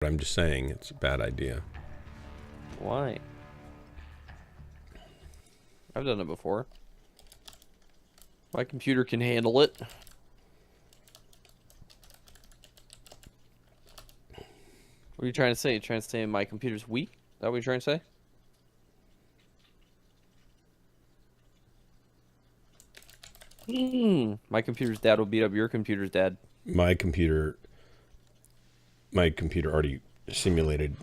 I'm just saying it's a bad idea. Why? I've done it before. My computer can handle it. What are you trying to say? You trying to say my computer's weak? Is that what you're trying to say? My computer's dad will beat up your computer's dad. My computer already simulated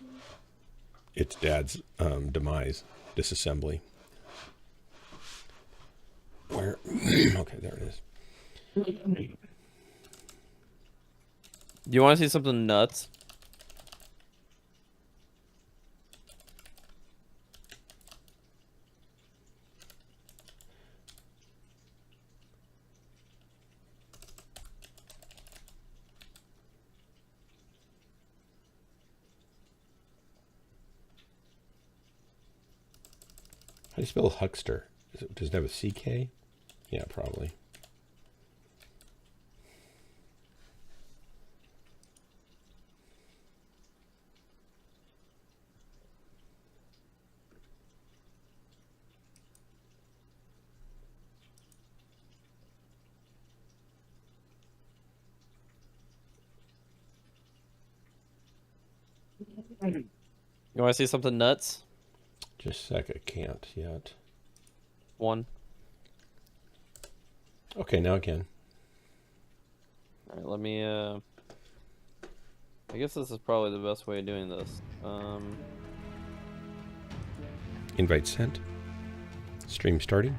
its dad's demise, disassembly. Where? Okay, there it is. Do you want to see something nuts? How do you spell huckster? Does it have a CK? Yeah, probably. You want to see something nuts? Just a sec, I can't yet. One. Okay, now I can. Alright, let me, I guess this is probably the best way of doing this. Invite sent. Stream starting.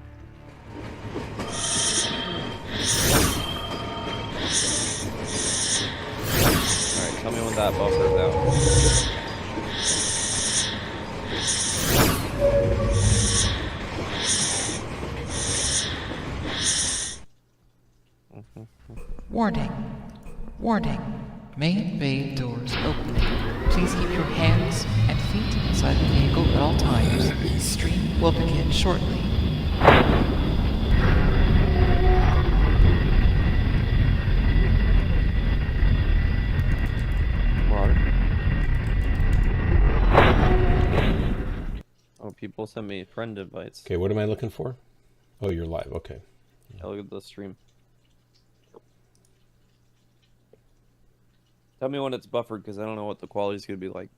Alright, tell me when that buffer's out. Warning. Warning. Main bay doors opening. Please keep your hands and feet inside the vehicle at all times. Stream will begin shortly. Marauder. Oh, people send me friend invites. Okay, what am I looking for? Oh, you're live. Okay. Yeah, look at the stream. Tell me when it's buffered, because I don't know what the quality's going to be like.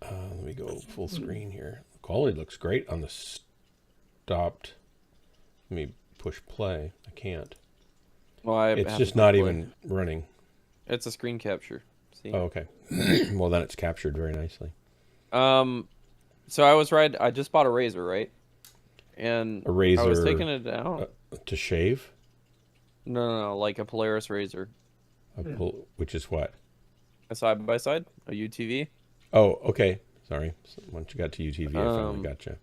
Let me go full screen here. The quality looks great on the stopped. Let me push play. I can't. Well, It's just not even running. It's a screen capture. See? Oh, okay. Well, then it's captured very nicely. So I just bought a razor, right? And A razor I was taking it out. To shave? No, like a Polaris razor. Which is what? A side-by-side? A UTV? Oh, okay. Sorry. Once you got to UTV, I finally got you.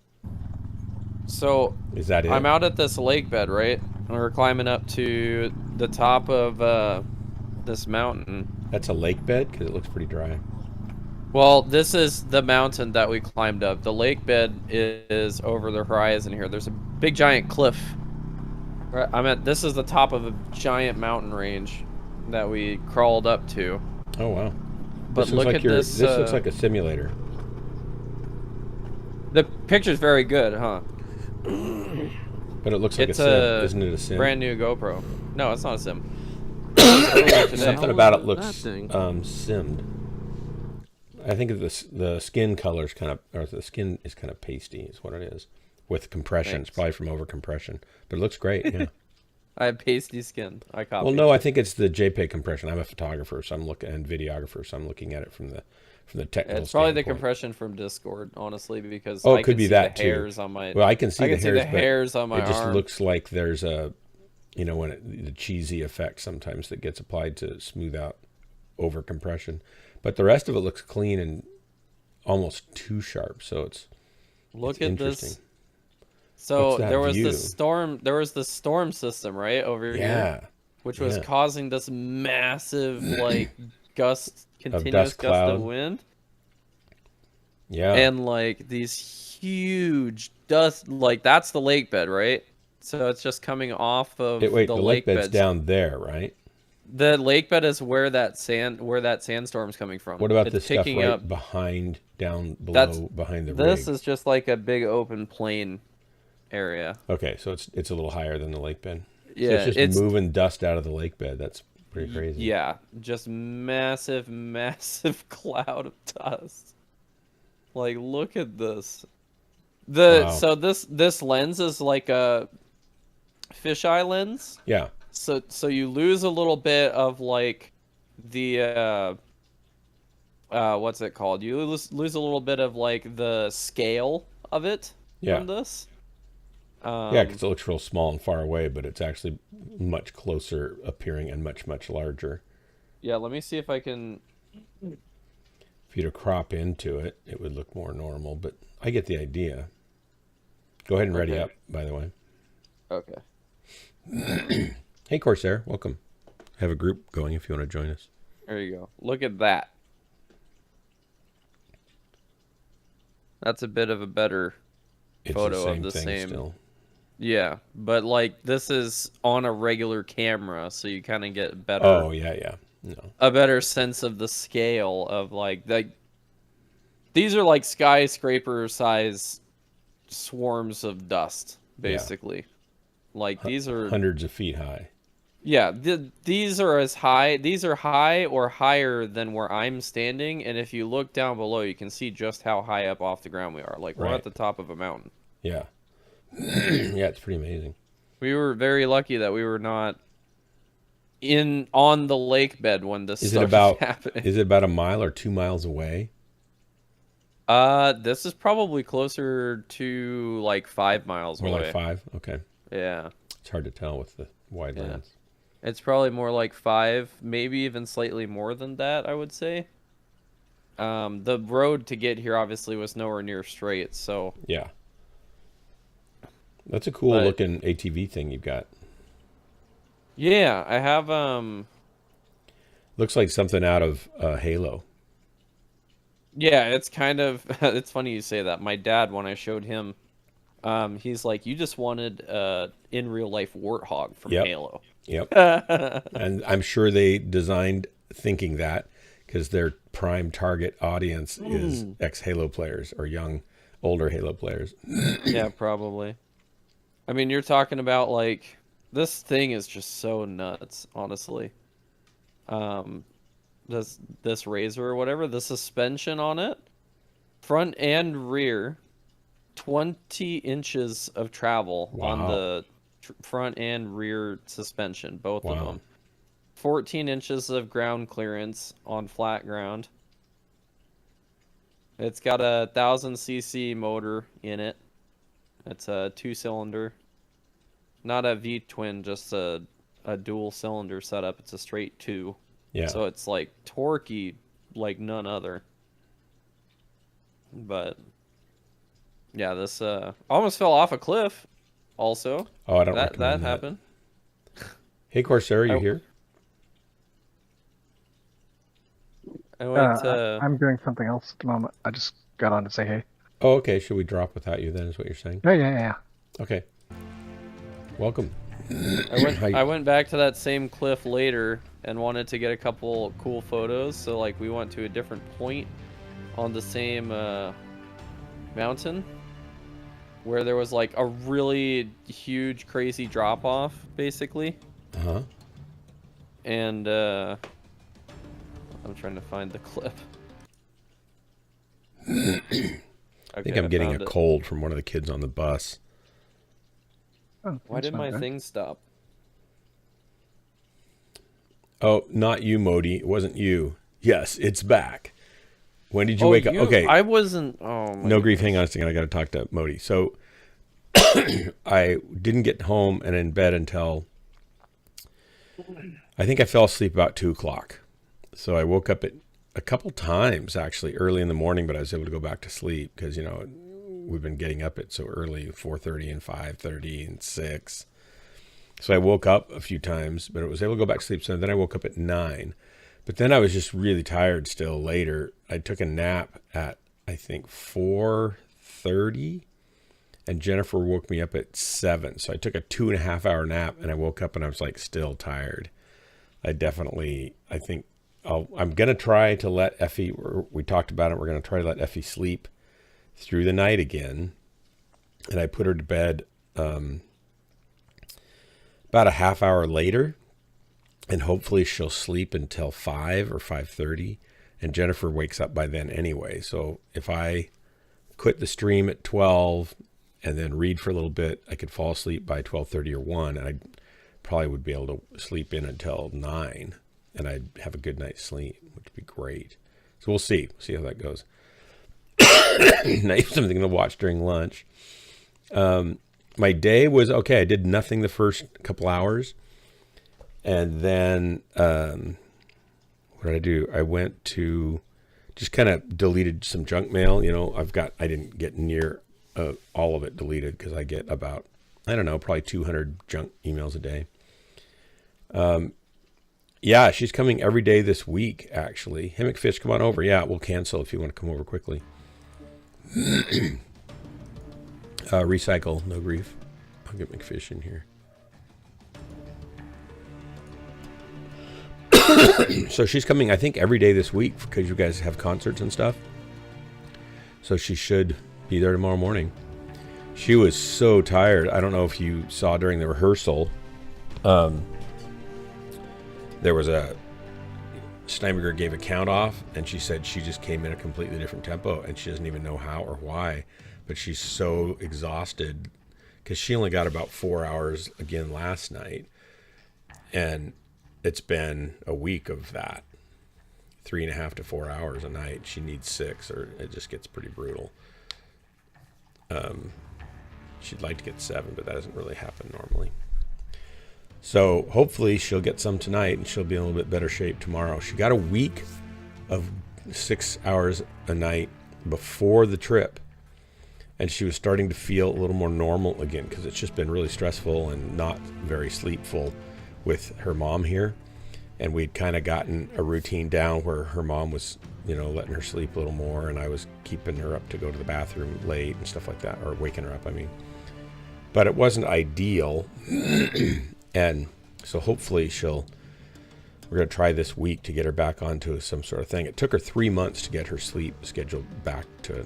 So, is that it? I'm out at this lake bed, right? And we're climbing up to the top of this mountain. That's a lake bed? Because it looks pretty dry. Well, this is the mountain that we climbed up. The lake bed is over the horizon here. There's a big giant cliff. This is the top of a giant mountain range that we crawled up to. Oh, wow. But look at this. This looks like a simulator. The picture's very good, huh? But it looks like it's a sim. Isn't it a sim? Brand new GoPro. No, it's not a sim. Something about it looks simmed. I think the skin color's kind of, or the skin is kind of pasty, is what it is, with compression. Thanks. It's probably from over compression, but it looks great. Yeah. I have pasty skin. I copied. Well, no, I think it's the JPEG compression. I'm a photographer, so and videographer, so I'm looking at it from the technical. It's probably the compression from Discord, honestly, because it could be that the hairs on my. Well, I can see the hairs on my arm. It just looks like there's a, when the cheesy effect sometimes that gets applied to smooth out over compression, but the rest of it looks clean and almost too sharp. So it's interesting. This. So there was the storm system right over here, which was causing this massive continuous gust of wind. Yeah. And like these huge dust, that's the lake bed, right? So it's just coming off of the lake bed's down there, right? The lake bed is where that sandstorm's coming from. What about It's the stuff picking right up. behind, down That's below, behind the this rig? is just like a big open plain area. Okay, so it's a little higher than the lake bed. So it's Yeah, just it's moving dust out of the lake bed. That's pretty crazy. yeah, just massive, massive cloud of dust. Like, look at this. Wow. So this lens is like a fisheye lens. Yeah. So you lose a little bit of like the what's it called? You lose a little bit of like the scale of it Yeah. from this. Yeah, because it looks real small and far away, but it's actually much closer appearing and much, much larger. Yeah, let me see if I can. If you were to crop into it, it would look more normal, but I get the idea. Go ahead and ready Okay. up, by the way. Okay. Hey, Corsair, welcome. I have a group going if you want to join us. There you go. Look at that. That's a bit of a better It's photo the same of the thing same. still. Yeah, but like this is on a regular camera, so you kind of get better Oh, yeah. No. a better sense of the scale of like these are like skyscraper size swarms of dust, basically. Like these are Hundreds of feet high. yeah, these are as high. These are high or higher than where I'm standing, and if you look down below, you can see just how high up off the ground we are. Like we're Right. at the top of a mountain. Yeah. Yeah, it's pretty amazing. We were very lucky that we were not on the lake bed when this Is it started about happening. is it about a mile or 2 miles away? This is probably closer to like 5 miles More away. like 5? Okay. Yeah. It's hard to tell with the wide Yeah. lens. It's probably more like 5, maybe even slightly more than that, I would say. The road to get here obviously was nowhere near straight, so Yeah. That's a cool looking ATV thing you've got. yeah, I have Looks like something out of Halo. yeah, it's kind of it's funny you say that. My dad, when I showed him, he's like, "You just wanted in real life warthog from Yep. Halo." Yep. And I'm sure they designed thinking that because their prime target audience is ex-Halo players or young, older Halo players. Yeah, probably. I mean, you're talking about like this thing is just so nuts, honestly. This Razor or whatever, the suspension on it, front and rear, 20 inches of travel on Wow. the front and rear suspension, both of Wow. them. 14 inches of ground clearance on flat ground. It's got a 1000cc motor in it. It's a 2-cylinder. Not a V-twin, just a dual cylinder setup. It's a straight 2. Yeah. So it's like torquey like none other. But yeah, this almost fell off a cliff also. Oh, I don't That recommend that. happened. Hey, Corsair, you I- here? I went I'm doing something else at the moment. I just got on to say hey. Oh, okay. Should we drop without you then, is what you're saying? Yeah. Okay. Welcome. I went back to that same cliff later and wanted to get a couple cool photos. So like we went to a different point on the same mountain where there was like a really huge crazy drop off basically. Uh-huh. And I'm trying to find the clip. I think I'm getting a found it. cold from one of the kids on the bus. Oh, Why that's did not my bad. thing stop? Oh, not you, Modi. It wasn't you. Yes, it's back. When did you Oh, wake up? Okay. I wasn't. Oh my No grief. goodness. Hang on a second. I got to talk to Modi. So I didn't get home and in bed until I think I fell asleep about 2:00. So I woke up at a couple times actually early in the morning, but I was able to go back to sleep because, you know, we've been getting up at so early, 4:30 and 5:30 and 6. So I woke up a few times, but I was able to go back to sleep. So then I woke up at 9. But then I was just really tired still later. I took a nap at, I think, 4:30. And Jennifer woke me up at 7. So I took a 2.5 hour nap and I woke up and I was like still tired. I think I'm going to try to let Effie, we talked about it, we're going to try to let Effie sleep through the night again. And I put her to bed about a half hour later, and hopefully she'll sleep until 5 or 5:30, and Jennifer wakes up by then anyway. So if I quit the stream at 12 and then read for a little bit, I could fall asleep by 12:30 or 1, and I probably would be able to sleep in until 9, and I'd have a good night's sleep, which would be great. So we'll see how that goes. Nice, something to watch during lunch. My day was okay. I did nothing the first couple hours, and then what did I do? I went to just kind of deleted some junk mail. I didn't get near all of it deleted because I get about, I don't know, probably 200 junk emails a day. Yeah, she's coming every day this week, actually. Hey, McFish, come on over. Yeah, we'll cancel if you want to come over quickly. Recycle, no grief. I'll get McFish in here. So she's coming, I think, every day this week because you guys have concerts and stuff. So she should be there tomorrow morning. She was so tired. I don't know if you saw during the rehearsal. There was Steinberger gave a count off, and she said she just came in a completely different tempo, and she doesn't even know how or why. But she's so exhausted because she only got about 4 hours again last night. And it's been a week of that. 3.5 to 4 hours a night. She needs 6, or it just gets pretty brutal. She'd like to get 7, but that doesn't really happen normally. So hopefully she'll get some tonight, and she'll be in a little bit better shape tomorrow. She got a week of 6 hours a night before the trip, and she was starting to feel a little more normal again because it's just been really stressful and not very sleepful with her mom here. And we'd kind of gotten a routine down where her mom was, letting her sleep a little more, and I was keeping her up to go to the bathroom late and stuff like that, or waking her up, I mean. But it wasn't ideal. And so hopefully we're going to try this week to get her back onto some sort of thing. It took her 3 months to get her sleep schedule back to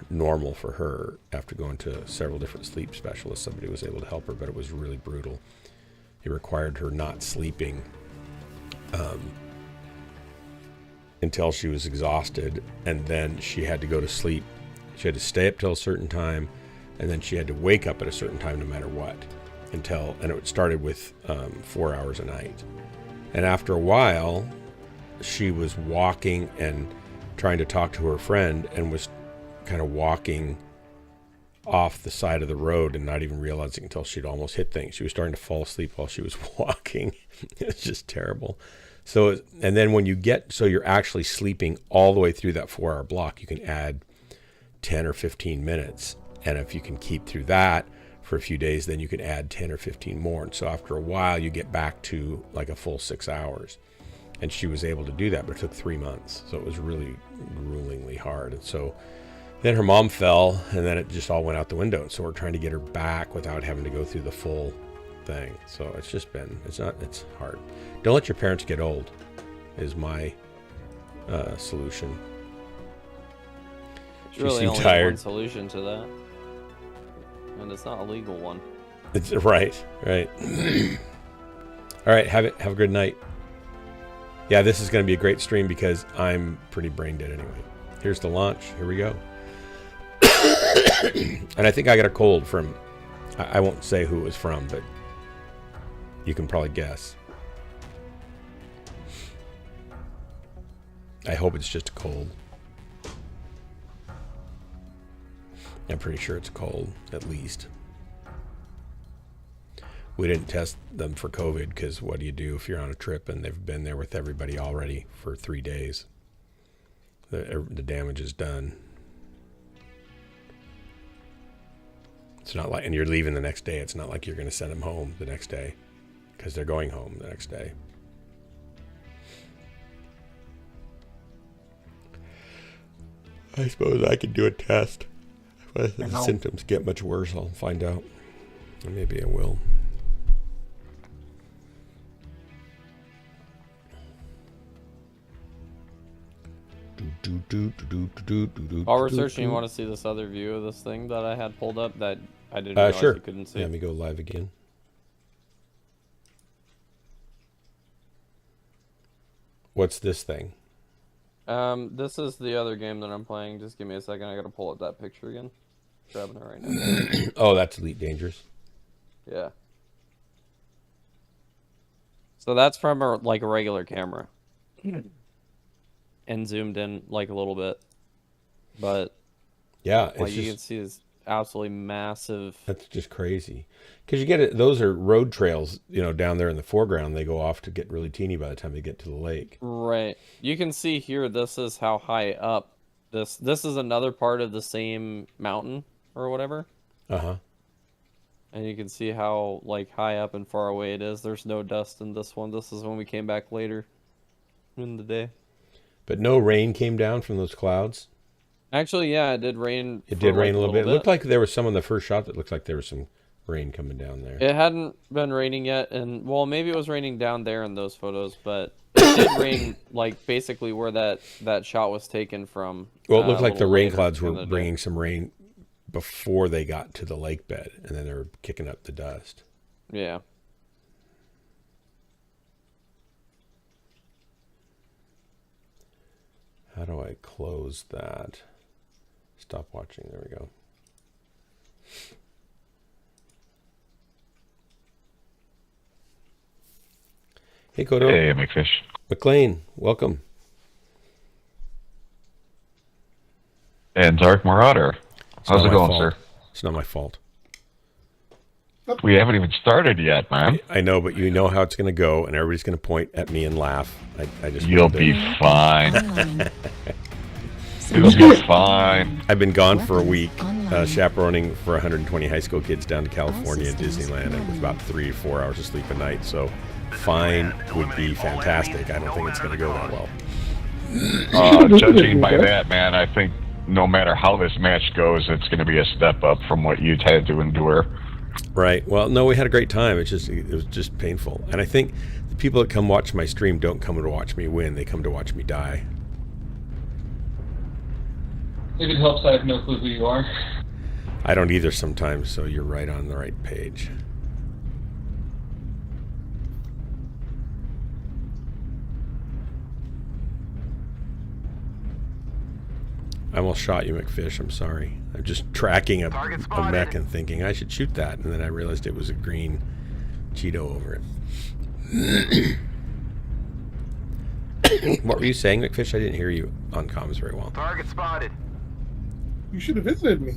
normal for her after going to several different sleep specialists. Somebody was able to help her, but it was really brutal. It required her not sleeping until she was exhausted, and then she had to go to sleep. She had to stay up till a certain time, and then she had to wake up at a certain time no matter what. And it started with 4 hours a night. And after a while, she was walking and trying to talk to her friend, and was kind of walking off the side of the road and not even realizing until she'd almost hit things. She was starting to fall asleep while she was walking. It's just terrible. So, and then when you're actually sleeping all the way through that 4 hour block, you can add 10 or 15 minutes. And if you can keep through that for a few days, then you can add 10 or 15 more. And so after a while, you get back to like a full 6 hours. And she was able to do that, but it took 3 months. So it was really gruelingly hard. And so then her mom fell, and then it just all went out the window. So we're trying to get her back without having to go through the full thing. So it's hard. Don't let your parents get old is my solution. She really seemed only tired. one solution to that. And it's not a legal one. It's right. All right, have a good night. Yeah, this is going to be a great stream because I'm pretty brain dead anyway. Here's the launch. Here we go. And I think I got a cold from, I won't say who it was from, but you can probably guess. I hope it's just a cold. I'm pretty sure it's a cold, at least. We didn't test them for COVID because what do you do if you're on a trip and they've been there with everybody already for 3 days? The damage is done. It's not like, and you're leaving the next day. It's not like you're going to send them home the next day because they're going home the next day. I suppose I could do a test. If the symptoms get much worse, I'll find out. Or maybe I will. While we're searching, you want to see this other view of this thing that I had pulled up that I didn't realize Sure. you couldn't see? Yeah, let me go live again. What's this thing? This is the other game that I'm playing. Just give me a second. I gotta pull up that picture again. Grabbing it right now. Oh, that's Elite Dangerous. Yeah. So that's from a regular camera, and zoomed in like a little bit, but Yeah, like you can see this absolutely massive. That's just crazy, because you get it. Those are road trails, down there in the foreground. They go off to get really teeny by the time they get to the lake. Right. You can see here. This is how high up. This is another part of the same mountain or whatever. And you can see how high up and far away it is. There's no dust in this one. This is when we came back later in the day. But no rain came down from those clouds. Actually, yeah, it did rain. It did rain a little bit. It looked like there was some on the first shot that looked like there was some rain coming down there. It hadn't been raining yet, and well, maybe it was raining down there in those photos, but it did rain basically where that shot was taken from. Well, it looked like the rain clouds were bringing some rain before they got to the lake bed, and then they were kicking up the dust. Yeah. How do I close that? Stop watching. There we go. Hey, Kodo. Hey, McFish. McLean, welcome. And Dark Marauder. How's it going, sir? It's not my fault. We haven't even started yet, man. I know, but you know how it's going to go, and everybody's going to point at me and laugh. I just You'll be fine. You'll be fine. I've been gone for a week, chaperoning for 120 high school kids down to California and Disneyland. It was about 3 or 4 hours of sleep a night, so fine would be fantastic. I don't think it's going to go that well. Judging by that, man, I think no matter how this match goes, it's going to be a step up from what you've had to endure. Right. Well, no, we had a great time. It was just painful. And I think the people that come watch my stream don't come to watch me win. They come to watch me die. If it helps, I have no clue who you are. I don't either sometimes, so you're right on the right page. I almost shot you, McFish. I'm sorry. I'm just tracking a mech and thinking I should shoot that, and then I realized it was a green Cheeto over it. What were you saying, McFish? I didn't hear you on comms very well. Target spotted. You should have visited me.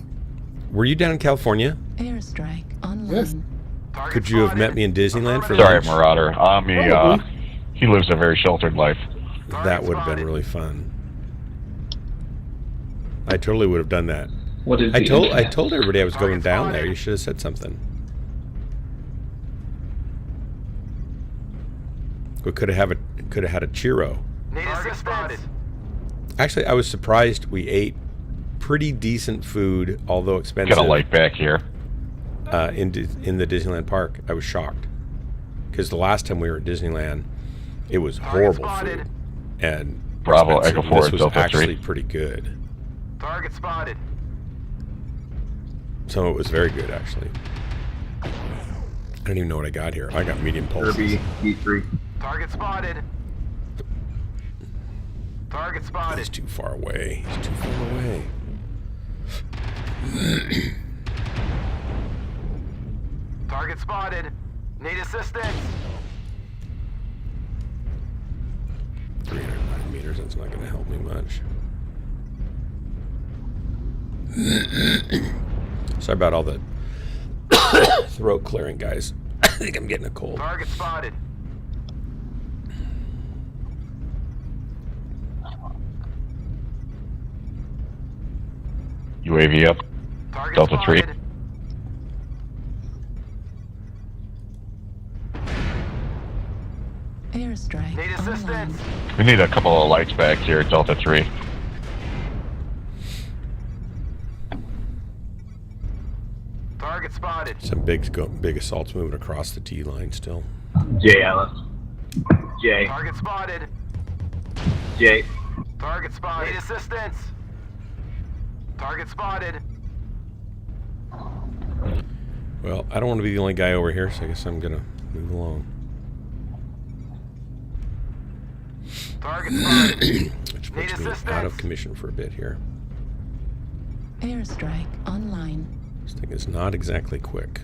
Were you down in California? Airstrike online. Yes. Could you have met me in Disneyland for Sorry, lunch? Marauder. He lives a very sheltered life. That would have been really fun. I totally would have done that. What is I told everybody I was going down there. You should have said something. We could have had a churro. Need assistance. Actually, I was surprised we ate pretty decent food, although expensive. Got a light back here. In the Disneyland park. I was shocked because the last time we were at Disneyland, it was horrible food and Bravo expensive. Echo 4 This was Delta 3. actually pretty good. Target spotted. Some of it was very good, actually. I don't even know what I got here. I got medium pulses. Kirby, E3. Target spotted. Target spotted. He's too far away. He's too far away. Target spotted. Need assistance. 309 meters. That's not going to help me much. Sorry about all the throat clearing, guys. I think I'm getting a cold. Target spotted. UAV up. Target Delta 3. spotted. Airstrike Need assistance. online. We need a couple of lights back here at Delta 3. Target spotted. Some big assaults moving across the T line still. J, Alice. J. Target spotted. J. Target spotted. Need assistance. Target spotted. Well, I don't want to be the only guy over here, so I guess I'm gonna move along. Target spotted. Which Need puts me assistance. out of commission for a bit here. Airstrike online. This thing is not exactly quick.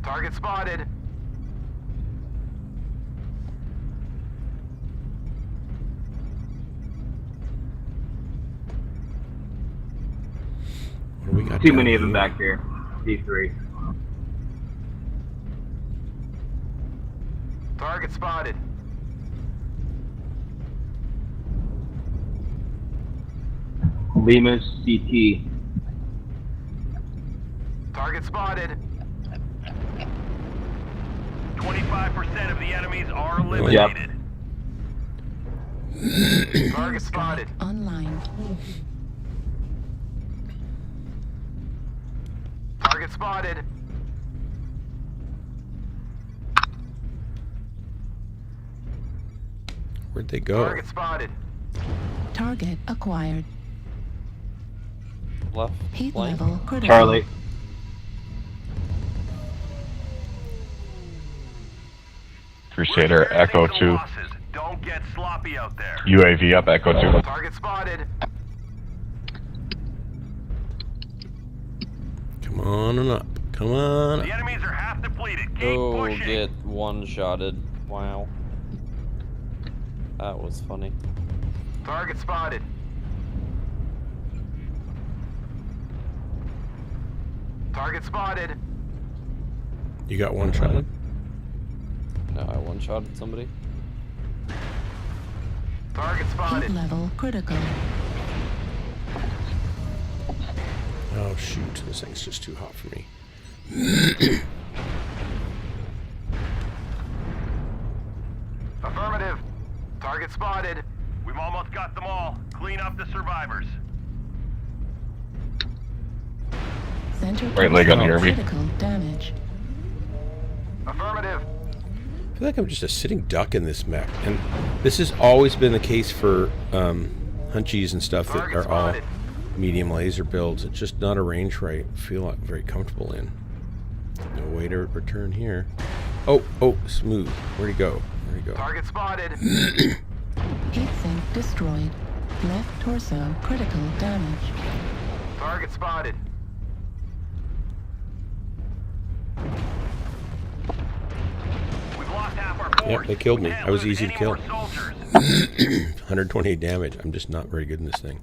Target spotted. What do we got? Too down many of them here? back here. D3. Target spotted. Lima's CT. Target spotted. 25% of the enemies are Yep. eliminated. Target spotted. Online. Target spotted. Where'd they go? Target spotted. Target acquired. Left. Heat flank. level critical. Charlie. Crusader, Echo Taking 2. losses. Don't get sloppy out there. UAV up, Echo 2. Target spotted. Come on and up. Come on up. The enemies are half depleted. Keep Oh, pushing. get one-shotted. Wow. That was funny. Target spotted. Target spotted. You got one shot? No, I one-shotted somebody. Target Heat spotted. level critical. Oh shoot, this thing's just too hot for me. Affirmative. Target spotted. We've almost got them all. Clean up the survivors. Center Right leg on the torso RV. critical damage. Affirmative. I feel like I'm just a sitting duck in this mech, and this has always been the case for hunchies and stuff that Target are all spotted. medium laser builds. It's just not a range I feel like very comfortable in. No way to return here. Oh, smooth. Where'd he go? Where'd he go? Target spotted. Heat sink destroyed. Left torso critical damage. Target spotted. We've lost half our force. Yep, they killed me. We can't I was lose easy to any kill. more soldiers. 128 damage. I'm just not very good in this thing.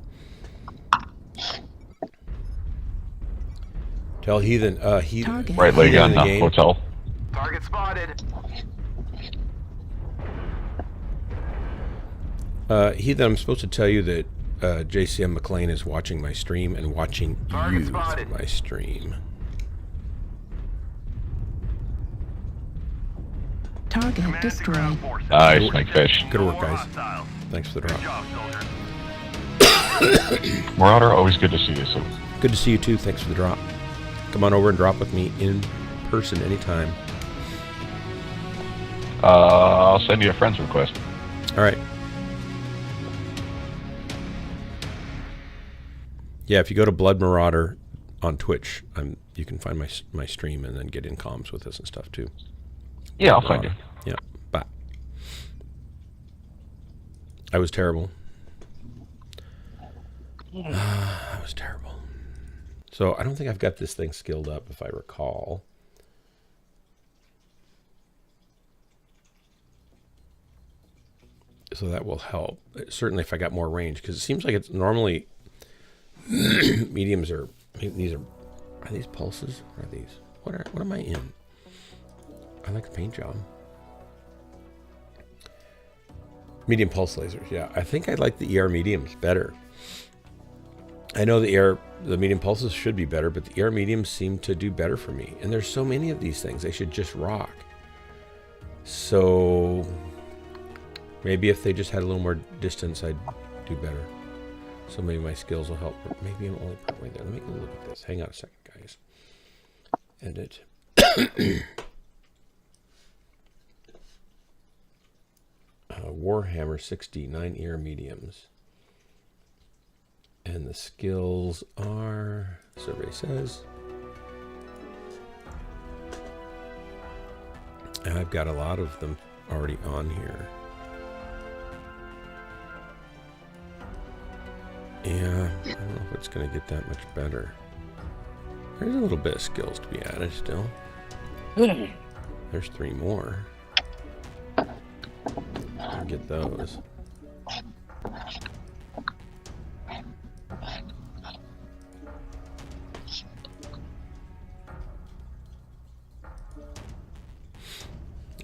Tell Heathen, Target. Right leg Heathen on in the game. hotel. Target spotted. Heathen, I'm supposed to tell you that JCM McLean is watching my stream and watching Target you spotted. through my stream. Target Command to destroyed. ground forces. Nice, McFish. Good work, No more guys. hostiles. Thanks for the Good drop. job, soldier. Marauder, always good to see you, so. Good to see you too. Thanks for the drop. Come on over and drop with me in person anytime. I'll send you a friend's request. All right. Yeah, if you go to Blood Marauder on Twitch, you can find my stream and then get in comms with us and stuff too. Yeah, I'll find you. Yeah, bye. I was terrible. I was terrible. So I don't think I've got this thing skilled up, if I recall. So that will help. Certainly if I got more range, because it seems like it's normally mediums are, I mean, these are these pulses? Or are these? What am I in? I like the paint job. Medium pulse lasers, yeah. I think I like the ER mediums better. I know the medium pulses should be better, but the ER mediums seem to do better for me. And there's so many of these things, they should just rock. So maybe if they just had a little more distance, I'd do better. So maybe my skills will help. Or maybe I'm only partway there. Let me go look at this. Hang on a second, guys. Edit. Warhammer 60, 9-ear mediums. And the skills are, survey says. And I've got a lot of them already on here. Yeah, I don't know if it's going to get that much better. There's a little bit of skills to be added still. There's 3 more. I'll get those.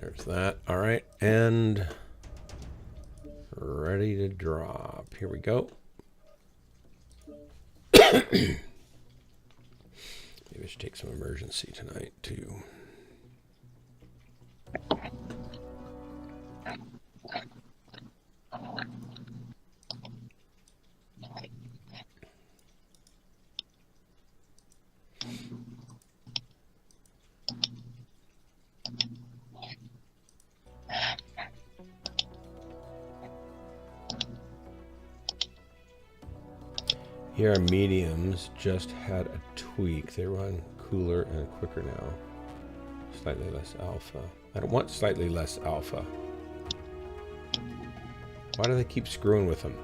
There's that. All right, and ready to drop. Here we go. Maybe I should take some emergency tonight too. Here our mediums just had a tweak. They run cooler and quicker now. Slightly less alpha. I don't want slightly less alpha. Why do they keep screwing with them?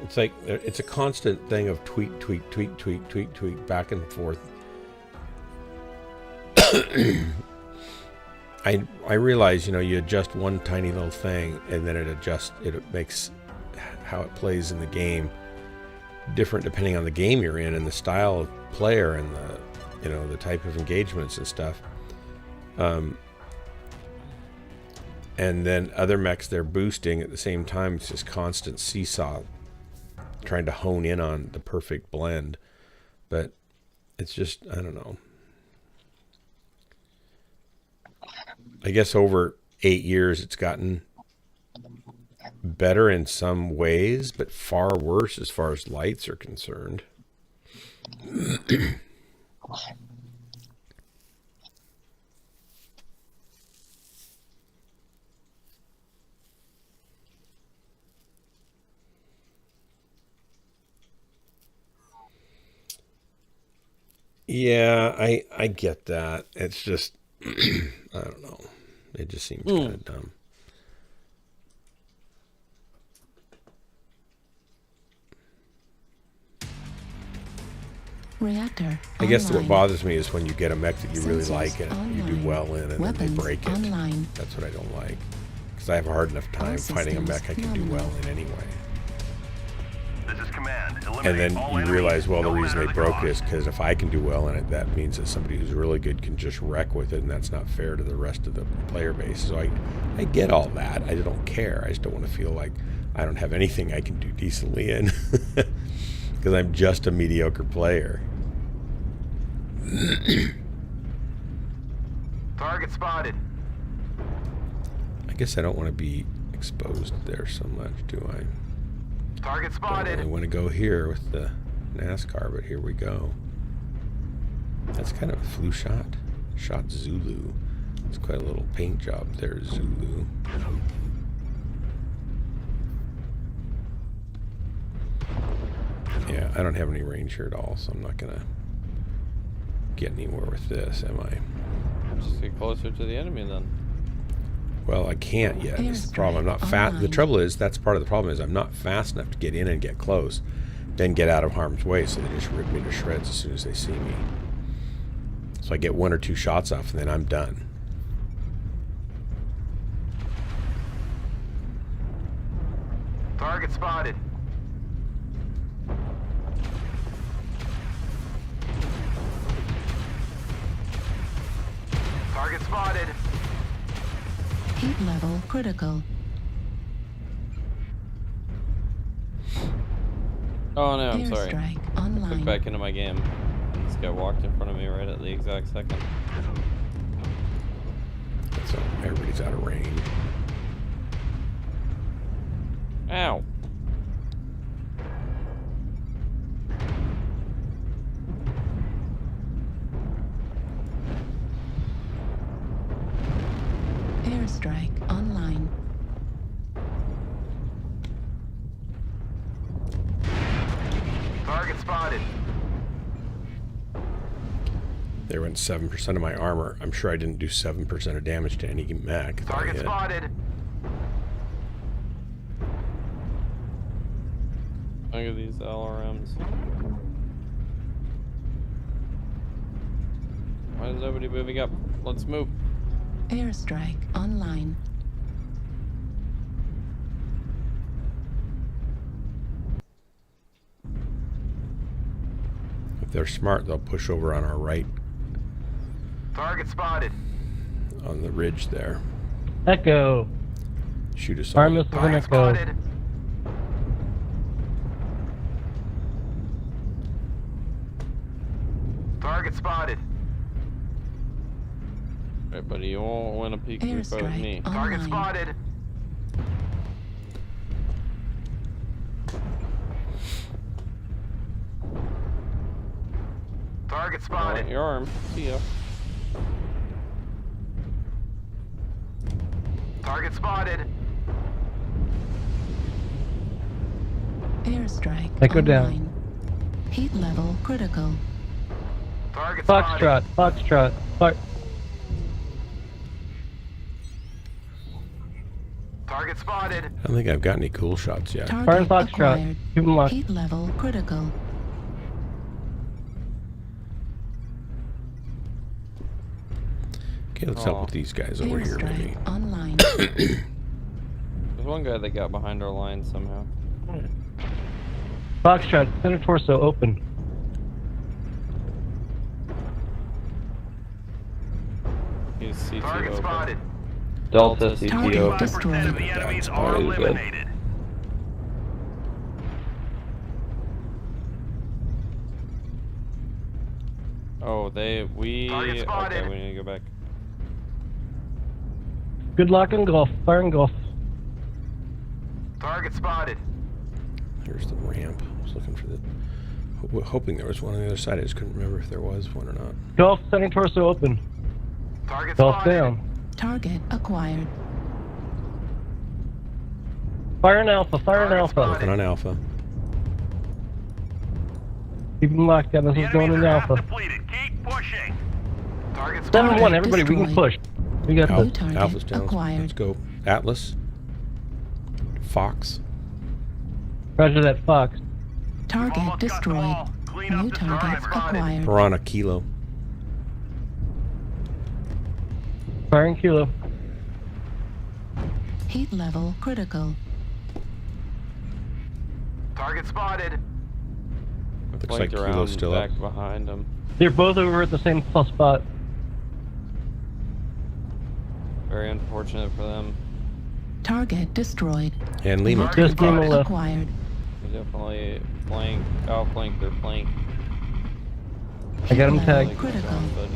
It's like, it's a constant thing of tweak, tweak, tweak, tweak, tweak, tweak, back and forth. I realize, you know, you adjust one tiny little thing and then it makes how it plays in the game different depending on the game you're in and the style of player and the, you know, the type of engagements and stuff. And then other mechs, they're boosting at the same time. It's this constant seesaw trying to hone in on the perfect blend. But it's just, I don't know. I guess over 8 years it's gotten better in some ways, but far worse as far as lights are concerned. Yeah, I get that. It's just, I don't know. It just seems kind of dumb. Reactor I guess online. what bothers me is when you get a mech that you really Sensors like and you do online. well in and then they Weapons break it. online. That's what I don't like. Because I have a hard enough time All finding a systems mech I can do nominal. well in anyway. This is command. And Eliminate then all you enemies, realize, well, the no reason matter they the broke cost. is because if I can do well in it, that means that somebody who's really good can just wreck with it, and that's not fair to the rest of the player base. So I get all that. I don't care. I just don't want to feel like I don't have anything I can do decently in. Because I'm just a mediocre player. Target spotted. I guess I don't want to be exposed there so much, do I? Target I spotted. really want to go here with the NASCAR, but here we go. That's kind of a flu shot. Shot Zulu. It's quite a little paint job there, Zulu. Yeah, I don't have any range here at all, so I'm not going to get anywhere with this, am I? Just get closer to the enemy then. Well, I can't yet. That's the problem. I'm not fast. The trouble is, that's part of the problem is I'm not fast enough to get in and get close, then get out of harm's way, so they just rip me to shreds as soon as they see me. So I get 1 or 2 shots off, and then I'm done. Target spotted. Target spotted. Heat level critical. Oh no, I'm sorry. Airstrike Put online. back into my game. This guy walked in front of me right at the exact second. So everybody's out of range. Ow. Airstrike online. Target spotted. There went 7% of my armor. I'm sure I didn't do 7% of damage to any mech. that I Target hit. spotted. Look at these LRMs. Why is nobody moving up? Let's move. Airstrike online. If they're smart, they'll push over on our right Target spotted. on the ridge there. Echo. Shoot us Fire all. missiles and Target Echo. spotted. Target spotted. Hey, buddy, you won't win a peek through with me. Airstrike Target online. spotted. Target I spotted. want your arm. See ya. Target spotted. Airstrike Echo down. online. Heat level critical. Target spotted. Foxtrot. Foxtrot. Target spotted. I don't think I've got any cool shots yet. Fire Target and Foxtrot. acquired. Keep them locked. Heat level critical. Okay, let's help with these guys over here, maybe. Airstrike online. There's one guy that got behind our line somehow. Foxtrot. Center torso open. He's CT Target open. spotted. Delta CT Target open. destroyed. Of the enemies are Already good. eliminated. Oh, Target okay, spotted. we need to go back. Good luck and golf. Fire and golf. Target spotted. Here's the ramp. I was looking for the... hoping there was one on the other side. I just couldn't remember if there was one or not. Golf. Center torso open. Target Golf spotted. down. Target acquired. Fire and Alpha. Fire and Target Alpha. spotted. Looking on Alpha. Keep them locked down. This The is going enemies in are half Alpha. depleted. Keep pushing. Target spotted. 7-1. Everybody, we can push. We got Blue this. target Alpha's down. acquired. Let's go. Atlas. Fox. Roger that, Fox. Target Almost got them destroyed. all. Clean up New the targets driver. acquired. Piranha Kilo. Fire and Kilo. Heat level critical. Target spotted. Looks like Flanked Kilo's around still back up. behind him. They're both over at the same spot. Very unfortunate for them. Target destroyed. And Lima. Target Just Lima spotted. left. Acquired. We definitely outflank their flank. I got him Heat level tagged. critical. But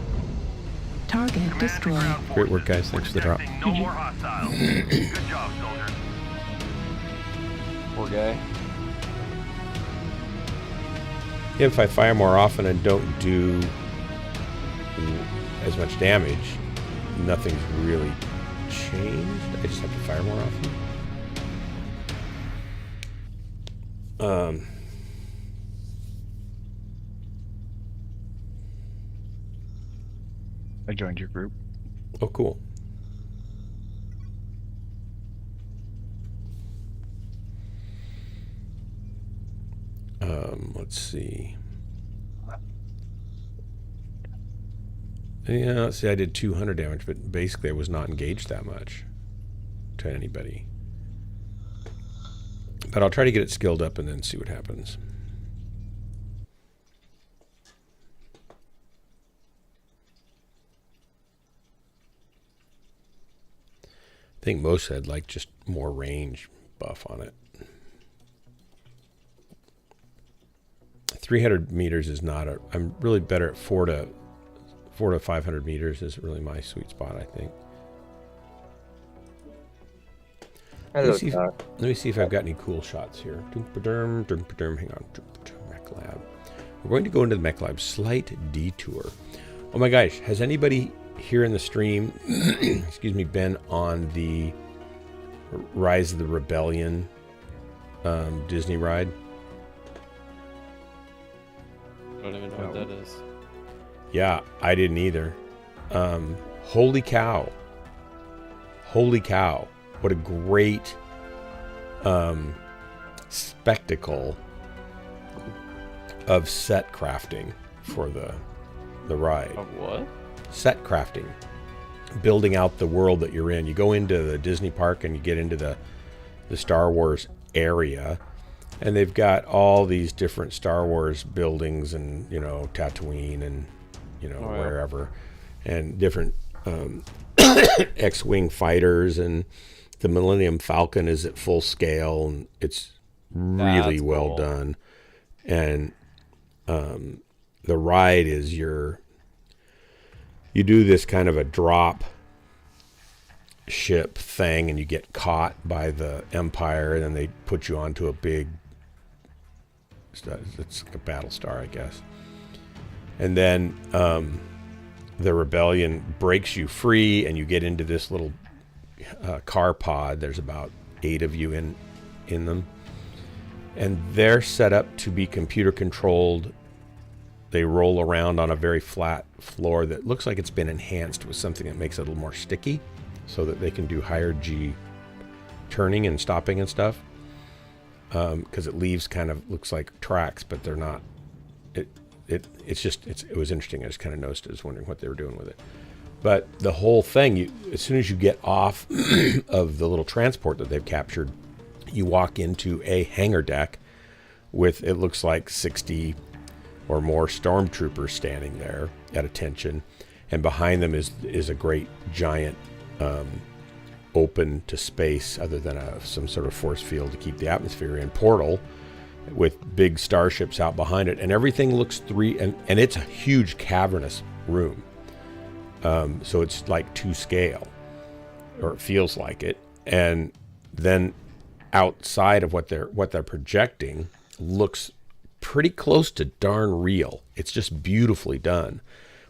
Target destroyed. Great work, guys. Thanks for the drop. No more hostiles. Good job, soldier. poor guy. If I fire more often and don't do as much damage, nothing's really changed. I just have to fire more often. I joined your group. Oh, cool. Let's see. Yeah, see, I did 200 damage, but basically I was not engaged that much to anybody. But I'll try to get it skilled up and then see what happens. I think most had like just more range buff on it. 300 meters is not a... I'm really better at 4 to 500 meters is really my sweet spot, I think. Hello, Let Doc. me see if I've got any cool shots here. Hang on. Mech Lab. We're going to go into the Mech Lab. Slight detour. Oh my gosh, has anybody here in the stream, excuse me, been on the Rise of the Rebellion Disney ride? I don't even know what that is. Yeah, I didn't either. Holy cow. Holy cow. What a great spectacle of set crafting for the ride. Of what? Set crafting. Building out the world that you're in. You go into the Disney park and you get into the Star Wars area, and they've got all these different Star Wars buildings and, you know, Tatooine and, you know, wherever, and different X-Wing fighters, and the Millennium Falcon is at full scale, and it's really well done. And the ride is you do this kind of a drop ship thing, and you get caught by the Empire, and then they put you onto a big, it's like a battle star, I guess. And then the Rebellion breaks you free, and you get into this little car pod. There's about 8 of you in them, and they're set up to be computer controlled. They roll around on a very flat floor that looks like it's been enhanced with something that makes it a little more sticky, so that they can do higher G turning and stopping and stuff. Because it leaves kind of looks like tracks, but they're not. It was interesting. I just kind of noticed it. I was wondering what they were doing with it. But the whole thing, as soon as you get off of the little transport that they've captured, you walk into a hangar deck with, it looks like 60 or more stormtroopers standing there at attention, and behind them is a great giant open to space, other than some sort of force field to keep the atmosphere in, portal with big starships out behind it, and everything looks and it's a huge cavernous room. So it's like to scale, or it feels like it. And then outside of what they're projecting looks pretty close to darn real. It's just beautifully done,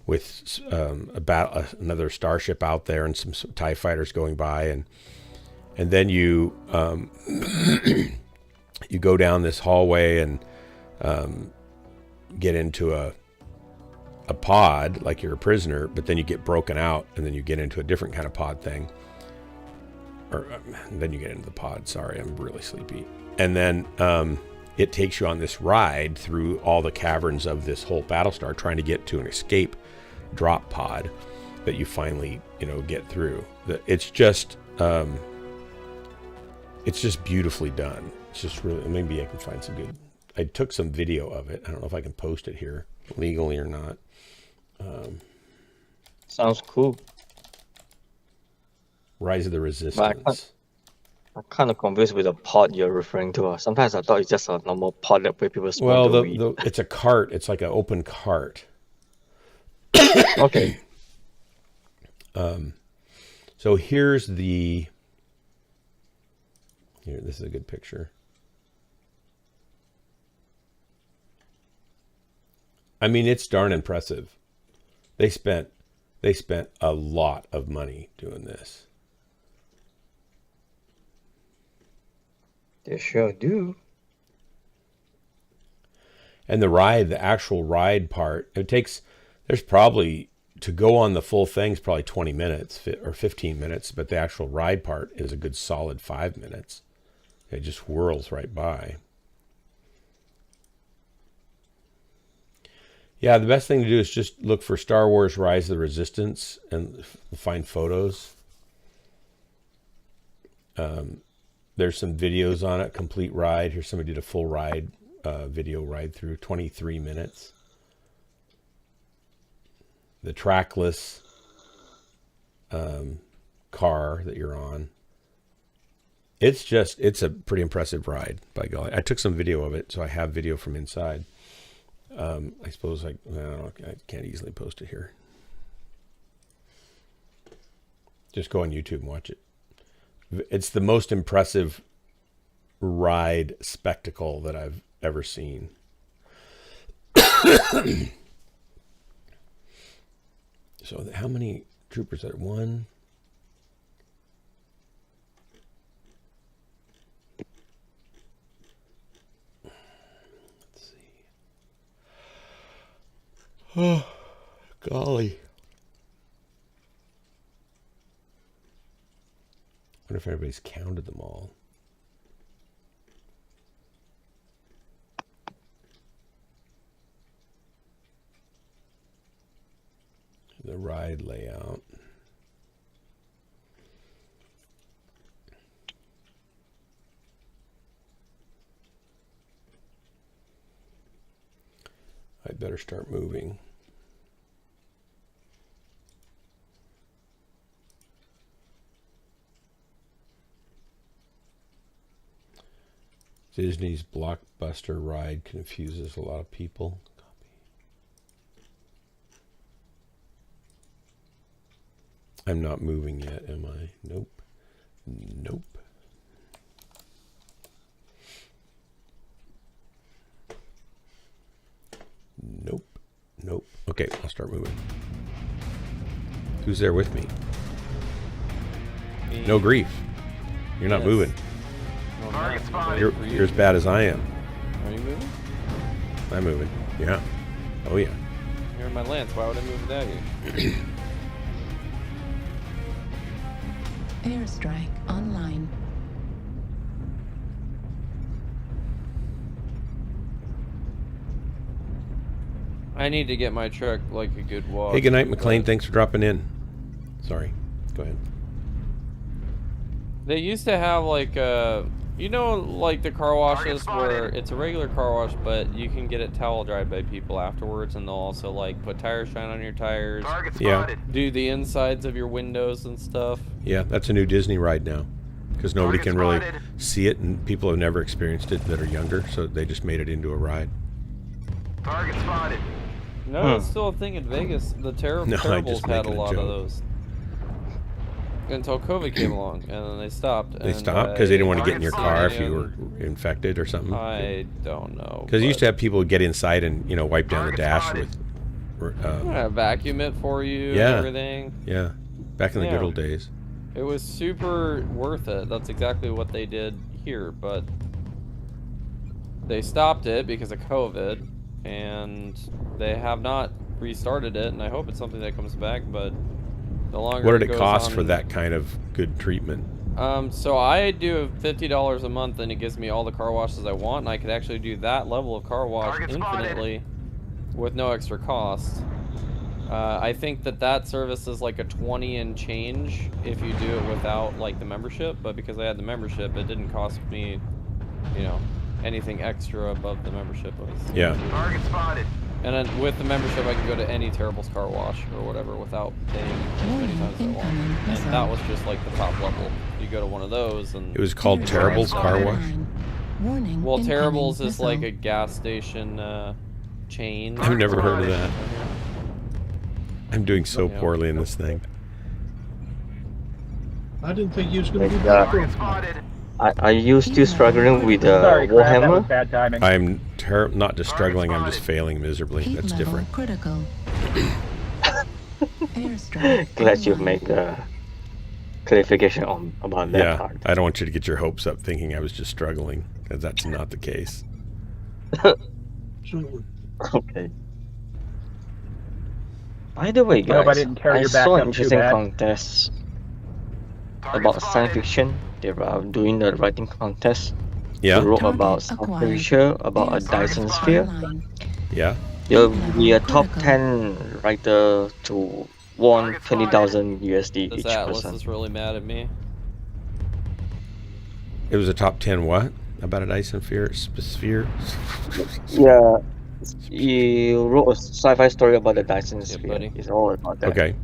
with another starship out there and some TIE fighters going by, and then you you go down this hallway and get into a pod like you're a prisoner, but then you get broken out, and then you get into a different kind of pod thing, or then you get into the pod. Sorry, I'm really sleepy. And then it takes you on this ride through all the caverns of this whole Battlestar, trying to get to an escape drop pod that you finally, get through. It's just beautifully done. It's just really, maybe I can find some good. I took some video of it. I don't know if I can post it here legally or not. Sounds cool. Rise of the Resistance. I'm kind of confused with the pod you're referring to. Sometimes I thought it's just a normal pod that where people spawn. Well, it's a cart. It's like an open cart. Okay. So here's here, this is a good picture. I mean, it's darn impressive. They spent a lot of money doing this. They sure do. And the actual ride part, there's probably, to go on the full thing's probably 20 minutes or 15 minutes, but the actual ride part is a good solid 5 minutes. It just whirls right by. Yeah, the best thing to do is just look for Star Wars Rise of the Resistance and find photos. There's some videos on it, complete ride. Here's somebody did a full ride, video ride through, 23 minutes. The trackless car that you're on. It's a pretty impressive ride, by golly. I took some video of it, so I have video from inside. I suppose I can't easily post it here. Just go on YouTube and watch it. It's the most impressive ride spectacle that I've ever seen. So how many Troopers at 1. Let's see. Oh, golly. I wonder if everybody's counted them all. The ride layout. I better start moving. Disney's blockbuster ride confuses a lot of people. Copy. I'm not moving yet, am I? Nope. Nope. Nope. Nope. Okay, I'll start moving. Who's there with me? Me. No grief. You're not Yes. moving. Well, I'm not. You're as bad as I am. Are you moving? I'm moving. Yeah. Oh yeah. You're in my lance. Why would I move without you? Airstrike online. I need to get my truck like a good walk. Hey, good night, McLean. Thanks for dropping in. Sorry. Go ahead. They used to have like you know, like the car washes where it's a regular car wash, but you can get it towel dried by people afterwards, and they'll also like put tire shine on your tires. Yeah. Do the insides of your windows and stuff. Yeah, that's a new Disney ride now, because nobody can really see it, and people have never experienced it that are younger, so they just made it into a ride. Target spotted. No, it's still a thing in Vegas. The Terribles had a lot of those. Until COVID came along, and then they stopped. They stopped because they didn't want to get in your car if you were infected or something. I don't know. Because you used to have people get inside and wipe down the dash with. Vacuum it for you. Yeah. And everything. Yeah, back in the good old days. It was super worth it. That's exactly what they did here, but they stopped it because of COVID, and they have not restarted it. And I hope it's something that comes back, but. What did it cost for that kind of good treatment? So I do $50 a month, and it gives me all the car washes I want, and I could actually do that level of car wash infinitely with no extra cost. I think that service is like a 20 and change if you do it without like the membership, but because I had the membership, it didn't cost me, anything extra above the membership. Yeah. Target spotted. And then with the membership, I can go to any Terribles car wash or whatever without paying as many times as I want. And that was just like the top level. You go to one of those, and it was called Terribles Car Wash. Warning. Well, Terribles is like a gas station chain. I've never heard of that. I'm doing so poorly in this thing. I didn't think you was going to do that. Are you still struggling with Warhammer? Bad timing. I'm not just struggling, I'm just failing miserably. Heat That's level different. Critical. Airstrike. Glad you made the clarification about that part. I don't want you to get your hopes up thinking I was just struggling, because that's not the case. Okay. By the way, guys, I didn't carry I your back saw up an too interesting bad. contest about science fiction. They were doing the writing contest. Yeah. They wrote Target about science acquired. fiction, about a Dyson sphere. Online. Yeah. There will be a top 10 writer to won 20,000 USD This each Atlas person. is really mad at me. It was a top 10 what? About a Dyson sphere? Yeah, he wrote a sci-fi story about the Dyson sphere. buddy. It's all about that. Okay.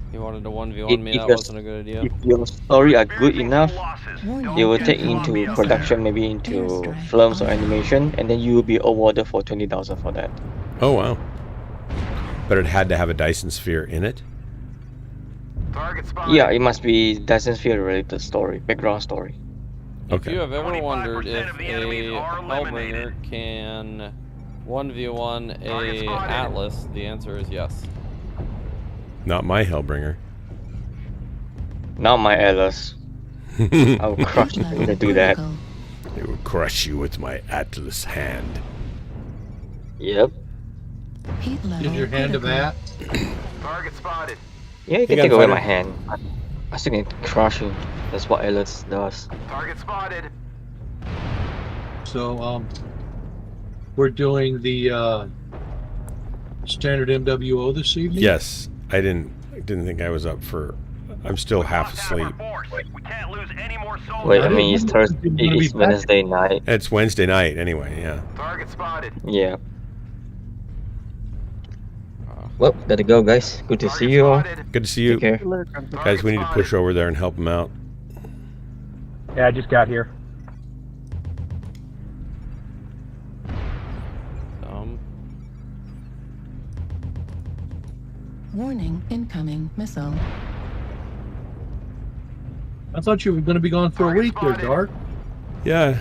He wanted to 1v1 me, that wasn't a good idea. If your story are good enough, Warning. they will take into production, maybe into films or animation, and then you will be awarded for 20,000 for that. Oh, wow. But it had to have a Dyson sphere in it? Target spotted. Yeah, it must be Dyson sphere related story, background story. If Okay. you have ever wondered 25% if of the enemies a are eliminated. Hellbringer can 1v1 Target a spotted. Atlas, the answer is yes. Not my Hellbringer. Not my Atlas. I will crush you when they do that. I will crush you with my Atlas hand. Yep. Heat level Is your hand a critical. bat? Target spotted. Yeah, you can Hey, take away gunfighter. my hand. I still can crush you. That's what Atlas does. Target spotted. So, we're doing the standard MWO this evening? Yes, I didn't think I was up for. I'm still half asleep. We can't lose any more soldiers. Wait, I I mean, didn't it's know Thursday, you were gonna be it's back. Wednesday night. It's Wednesday night anyway. Yeah. Target spotted. Yeah. Well, gotta go, guys. Good to see you all. Good to see you Take care. guys. We need to push over there and help them out. Yeah, I just got here. Warning, incoming missile. I thought you were going to be gone for a week there, Dart. Yeah,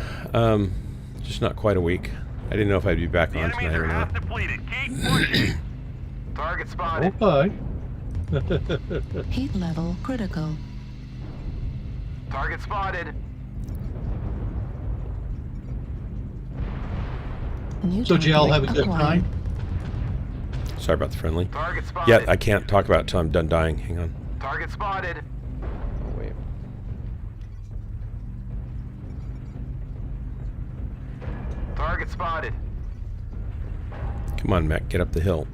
just not quite a week. I didn't know if I'd be back on tonight or not. Target spotted. Okay. Heat level critical. Target spotted. New So did y'all have a target good acquired. time? Sorry about the friendly. Target spotted. Yeah, I can't talk about it till I'm done dying. Hang on. Target spotted. Oh, wait. Target spotted. Come on, Mech, get up the hill.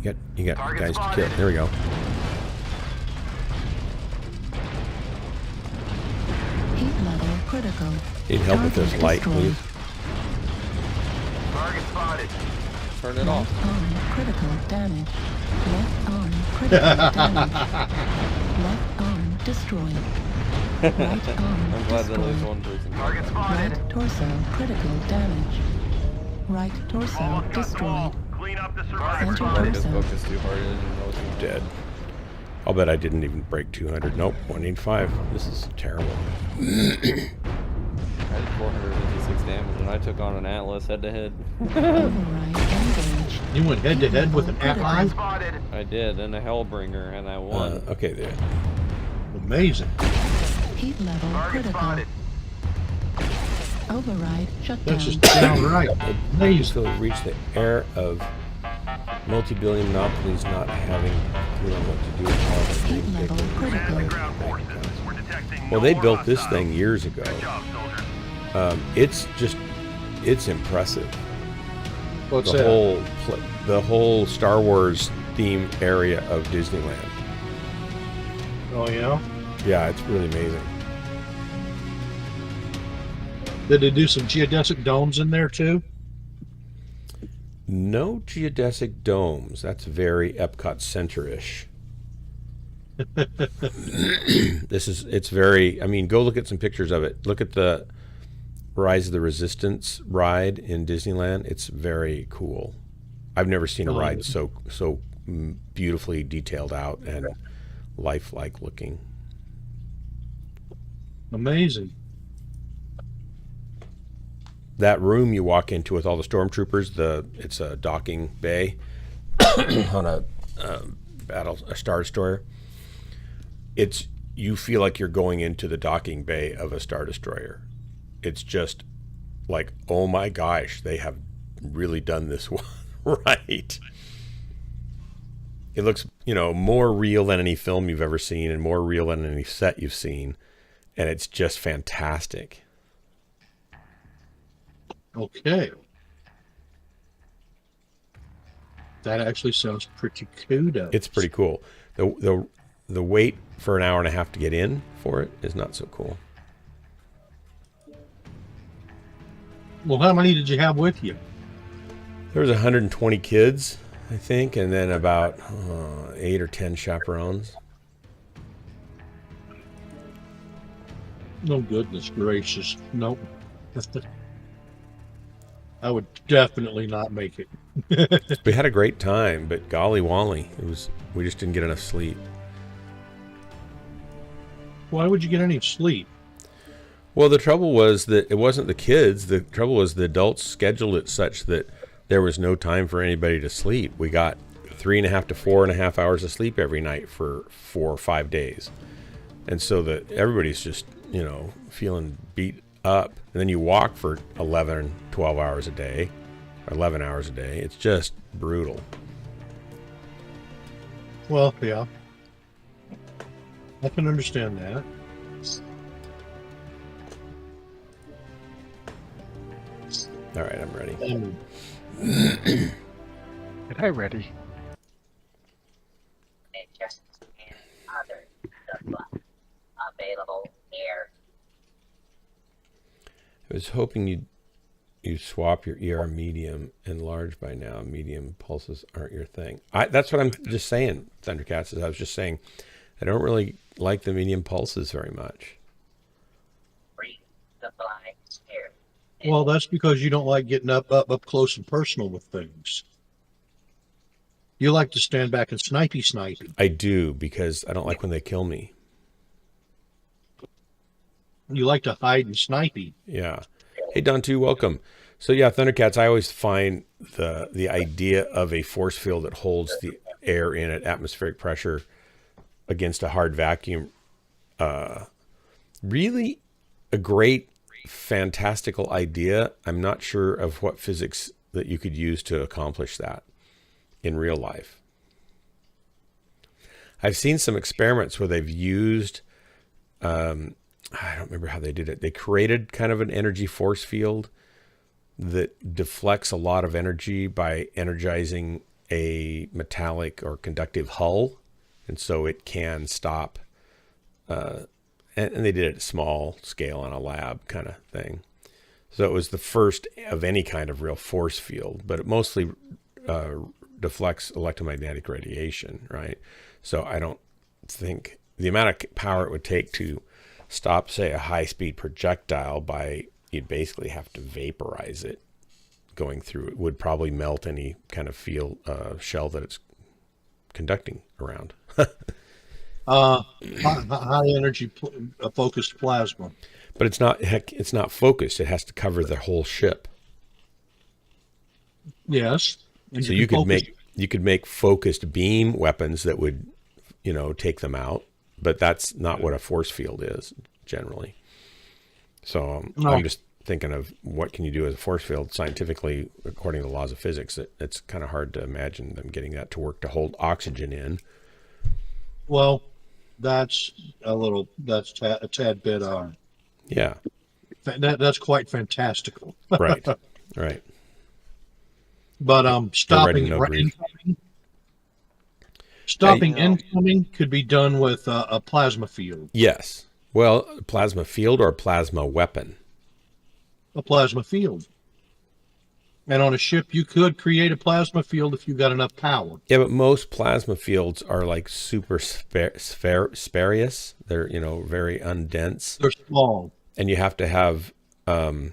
You got Target guys to spotted. kill. There we go. Heat level critical. Need help with this Target light, destroyed. please. Target spotted. Turn it off. Left arm critical damage. Left arm critical damage. Left arm destroyed. Right arm I'm glad that there's destroyed. one person. Target spotted. Right torso critical damage. Right torso Almost got them destroyed. all. Clean up the Center survivors. I just torso. focused too hard. I didn't know what to do. Dead. I'll bet I didn't even break 200. Nope, 185. This is terrible. I had 456 damage, and I took on an Atlas head to head. Override engaged. You went head to head with an Atlas? Spotted. I did, and a Hellbringer, and I won. Okay, there. Amazing. Heat level Target critical. spotted. Override shut That's down. just downright amazing. So reach the era of multi-billion monopolies not having clue on what to do with all the Heat level critical. Ground forces. We're detecting Well, no they more built this hostiles. thing years ago. Good job, soldiers. It's impressive. What's The that? the whole Star Wars theme area of Disneyland. Oh, yeah? Yeah, it's really amazing. Did they do some geodesic domes in there, too? No geodesic domes. That's very Epcot Center-ish. It's very, I mean, go look at some pictures of it. Look at the Rise of the Resistance ride in Disneyland. It's very cool. I've never seen a ride so beautifully detailed out and lifelike looking. Amazing. That room you walk into with all the stormtroopers, it's a docking bay on a Star Destroyer. You feel like you're going into the docking bay of a Star Destroyer. It's just like, oh my gosh, they have really done this right. It looks, more real than any film you've ever seen and more real than any set you've seen. And it's just fantastic. Okay. That actually sounds pretty kudos. It's pretty cool. The wait for an hour and a half to get in for it is not so cool. Well, how many did you have with you? There was 120 kids, I think, and then about 8 or 10 chaperones. Oh, goodness gracious. Nope. I would definitely not make it. We had a great time, but golly Wally, we just didn't get enough sleep. Why would you get any sleep? Well, the trouble was that it wasn't the kids. The trouble was the adults scheduled it such that there was no time for anybody to sleep. We got 3.5 to 4.5 hours of sleep every night for 4 or 5 days. And so that everybody's just, feeling beat up. And then you walk for 11, 12 hours a day, 11 hours a day. It's just brutal. Well, yeah. I can understand that. All right, I'm ready. Am I ready? Available here. I was hoping you swap your ER medium and large by now. Medium pulses aren't your thing. That's what I'm just saying, Thundercats, is I was just saying I don't really like the medium pulses very much. Well, that's because you don't like getting up close and personal with things. You like to stand back and snipey. I do, because I don't like when they kill me. You like to hide and snipey. Yeah. Hey, Don 2, welcome. So yeah, Thundercats, I always find the idea of a force field that holds the air in at atmospheric pressure against a hard vacuum really a great, fantastical idea. I'm not sure of what physics that you could use to accomplish that in real life. I've seen some experiments where they've used, I don't remember how they did it. They created kind of an energy force field that deflects a lot of energy by energizing a metallic or conductive hull. And so it can stop, and they did it at small scale on a lab kind of thing. So it was the first of any kind of real force field, but it mostly deflects electromagnetic radiation, right? So I don't think the amount of power it would take to stop, say, a high-speed projectile by, you'd basically have to vaporize it going through. It would probably melt any kind of field shell that it's conducting around. High energy focused plasma. But it's not focused. It has to cover the whole ship. Yes. And so you could make focused beam weapons that would, take them out. But that's not what a force field is generally. So I'm just thinking of what can you do as a force field scientifically, according to the laws of physics. It's kind of hard to imagine them getting that to work to hold oxygen in. Well, that's a tad bit yeah. That's quite fantastical. Right. Right. But stopping incoming could be done with a plasma field. Yes. Well, a plasma field or a plasma weapon. A plasma field. And on a ship, you could create a plasma field if you got enough power. Yeah, but most plasma fields are like super spurious. They're, very undense. They're small. And you have to have a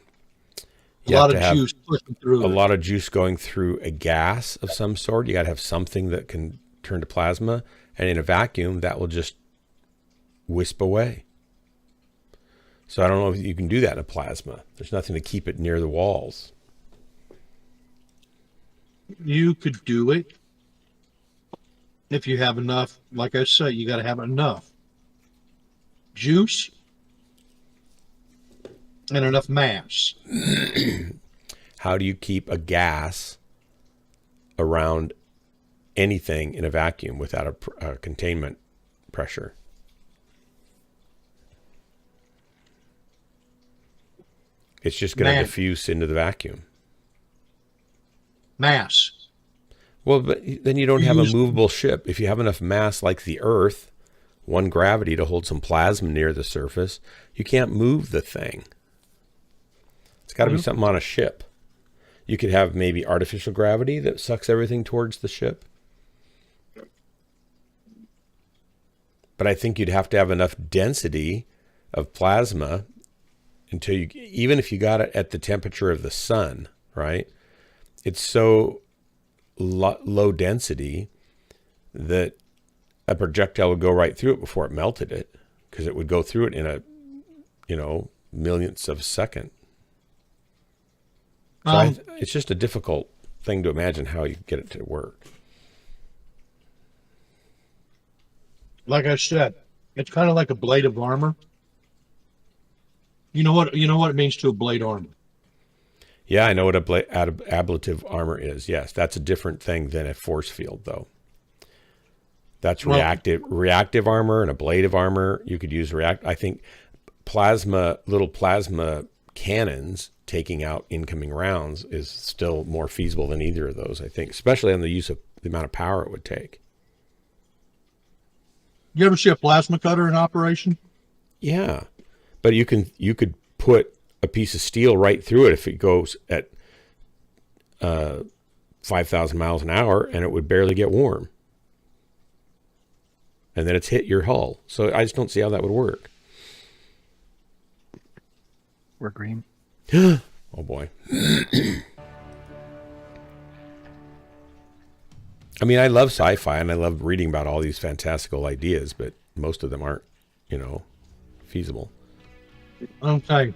lot of juice pushing through. A lot of juice going through a gas of some sort. You got to have something that can turn to plasma. And in a vacuum, that will just wisp away. So I don't know if you can do that in a plasma. There's nothing to keep it near the walls. You could do it if you have enough. Like I say, you got to have enough juice and enough mass. How do you keep a gas around anything in a vacuum without a containment pressure? It's just going to diffuse into the vacuum. Mass. Well, but then you don't have a movable ship. If you have enough mass like the Earth, one gravity to hold some plasma near the surface, you can't move the thing. It's got to be something on a ship. You could have maybe artificial gravity that sucks everything towards the ship. But I think you'd have to have enough density of plasma until you, even if you got it at the temperature of the sun, right? It's so low density that a projectile would go right through it before it melted it, because it would go through it in a, millionths of a second. So it's just a difficult thing to imagine how you get it to work. like I said, it's kind of like a blade of armor. You know what it means to a blade armor. Yeah, I know what ablative armor is. Yes, that's a different thing than a force field, though. That's reactive armor and ablative armor. You could use I think little plasma cannons taking out incoming rounds is still more feasible than either of those, I think, especially on the use of the amount of power it would take. You ever see a plasma cutter in operation? Yeah, but you could put a piece of steel right through it if it goes at 5,000 miles an hour, and it would barely get warm. And then it's hit your hull. So I just don't see how that would work. We're green. Oh boy. I mean, I love sci-fi and I love reading about all these fantastical ideas, but most of them aren't, feasible. Okay.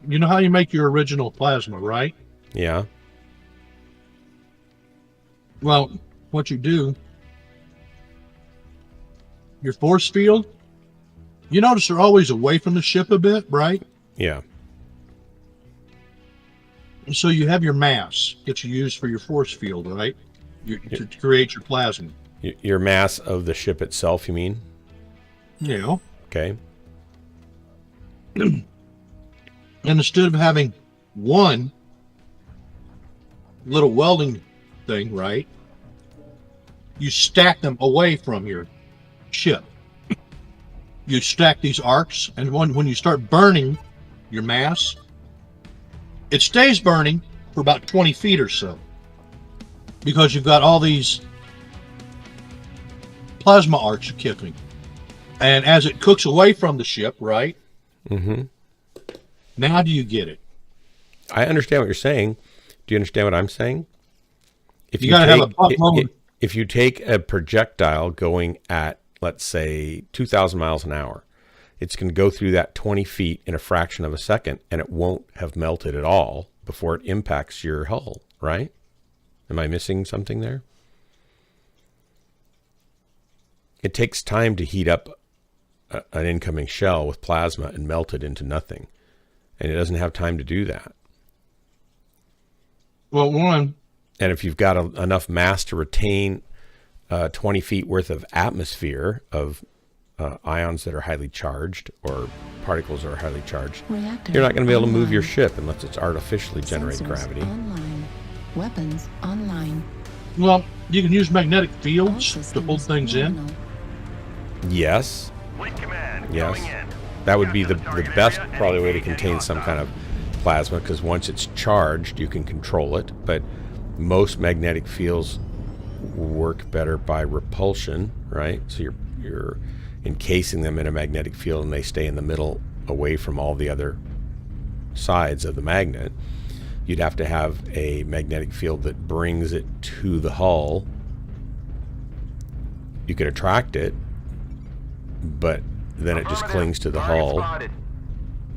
You know how you make your original plasma, right? Yeah. Well, what you do, your force field, you notice they're always away from the ship a bit, right? Yeah. And so you have your mass that you use for your force field, right? To create your plasma. Your mass of the ship itself, you mean? Yeah. Okay. And instead of having one little welding thing, right, you stack them away from your ship. You stack these arcs, and when you start burning your mass, it stays burning for about 20 feet or so, because you've got all these plasma arcs kicking. And as it cooks away from the ship, right? Mm-hmm. Now do you get it? I understand what you're saying. Do you understand what I'm saying? If you take a projectile going at, let's say, 2,000 miles an hour, it's going to go through that 20 feet in a fraction of a second, and it won't have melted at all before it impacts your hull, right? Am I missing something there? It takes time to heat up an incoming shell with plasma and melt it into nothing. And it doesn't have time to do that. Well, one. And if you've got enough mass to retain 20 feet worth of atmosphere of ions that are highly charged or particles that are highly charged, Reactor you're not going to be able to move your online. ship unless it's artificially generated Sensors gravity. Online. Weapons online. Well, you can use magnetic All fields to systems hold things in. nominal. Yes. Fleet command. Yes. Going in. That would be the Target best area and probably way to engage any contain some hostile. kind of plasma, because once it's charged, you can control it. But most magnetic fields work better by repulsion, right? So you're encasing them in a magnetic field, and they stay in the middle, away from all the other sides of the magnet. You'd have to have a magnetic field that brings it to the hull. You could attract it, but then it just clings to the Target hull spotted.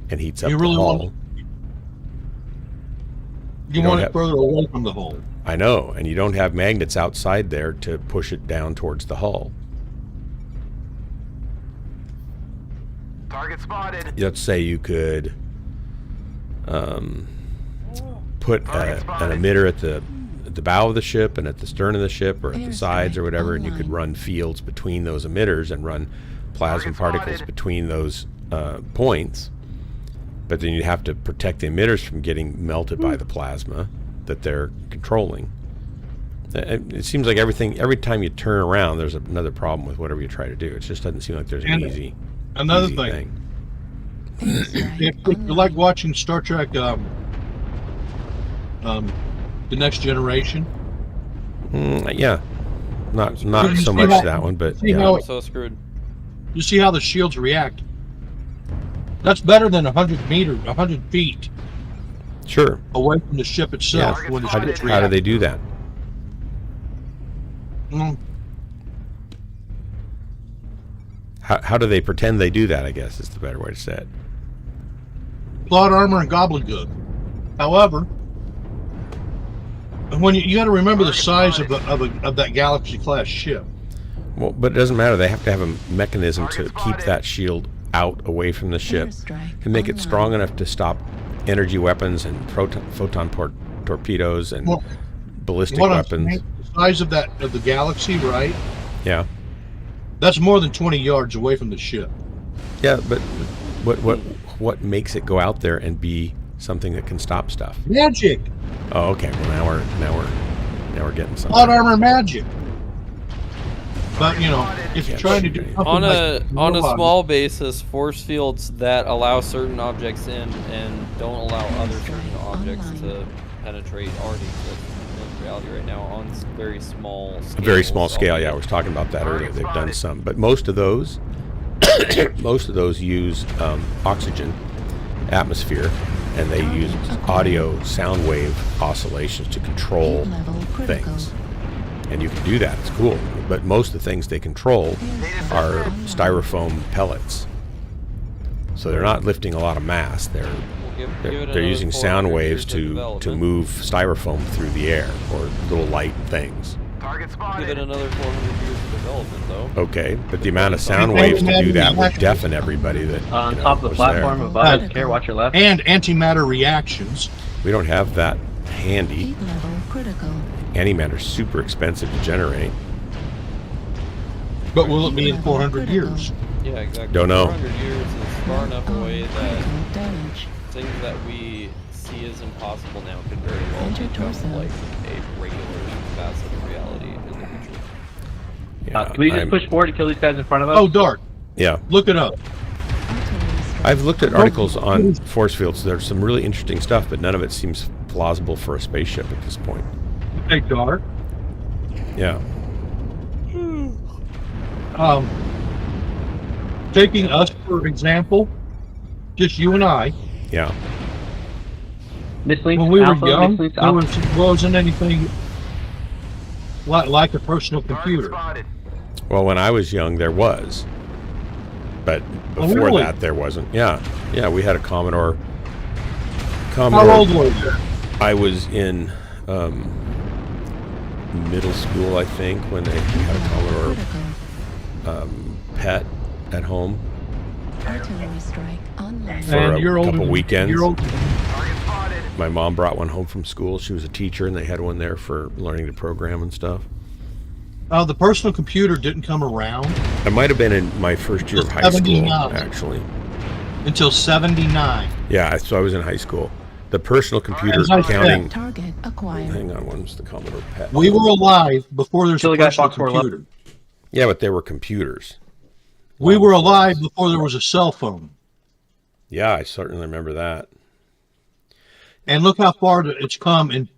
and heats up You the really hull. want You You don't want it have- further away from the hull. I know, and you don't have magnets outside there to push it down towards the hull. Target spotted. Let's say you could put an emitter at the bow of the ship and at the stern of the ship or at the sides or whatever, and you could run fields between those emitters and run plasma Target particles spotted. between those points. But then you'd have to protect the emitters from getting melted by the plasma that they're controlling. It seems like every time you turn around, there's another problem with whatever you try to do. It just doesn't seem like there's an And easy Another easy thing. If you like watching Star Trek, The Next Generation, Yeah, not You so see much how- that one, but see yeah. how I'm so screwed. you see how the shields react. That's better than 100 feet Sure. away from the ship itself. Yeah. When the How do, ships how do react. they do that? Mm, How do they pretend they do that, I guess is the better way to say it. plot armor and gobbledygook. However, when you got to remember the size of that Galaxy class ship. Well, but it doesn't matter. They have to have a mechanism to keep that shield out away from the ship and make it strong enough to stop energy weapons and photon torpedoes and ballistic weapons. The size of the galaxy, right? Yeah. That's more than 20 yards away from the ship. Yeah, but what makes it go out there and be something that can stop stuff? Magic. Oh, okay. Well, now we're getting something. Plot armor magic. But if you're trying to do something on a small basis, force fields that allow certain objects in and don't allow other certain objects to penetrate already exist in reality right now on very small scale. A very small scale, yeah. I was talking about that earlier. They've done some, but most of those use oxygen atmosphere, and they use audio sound wave oscillations to control things. And you can do that. It's cool. But most of the things they control are styrofoam pellets. So they're not lifting a lot of mass. They're using sound waves to move styrofoam through the air, or little light things. Give it another 400 years of development, though. Okay, but the amount of sound waves to do that would deafen everybody that on top of the platform above. Care, watch your left. And antimatter reactions. We don't have that handy. Heat level critical. Antimatter's super expensive to generate. But will it be in 400 years? Yeah, exactly. Don't know. 400 years is far enough away that things that we see as impossible now could very well become like a regular facet of reality in the future. Yeah, can we just push forward to kill these guys in front of us? Oh, Dark. Yeah. Look it up. I've looked at articles on force fields. There's some really interesting stuff, but none of it seems plausible for a spaceship at this point. Hey, Dark. Yeah. Taking us for example, just you and I. Yeah. When we were young, there wasn't anything like a personal computer. Well, when I was young, there was, but before that, there wasn't. Yeah, we had a Commodore. How old were you? I was in middle school, I think, when they had a Commodore PET at home Artillery strike online. for a couple weekends. My mom brought one home from school. She was a teacher, and they had one there for learning to program and stuff. The personal computer didn't come around. It might have been in my first year of high school, actually. Until 79. Yeah, so I was in high school. The personal computer counting. Target acquired. Hang on, when was the Commodore PET? We were alive before there's a personal computer. Yeah, but there were computers. We were alive before there was a cell phone. Yeah, I certainly remember that. And look how far it's come in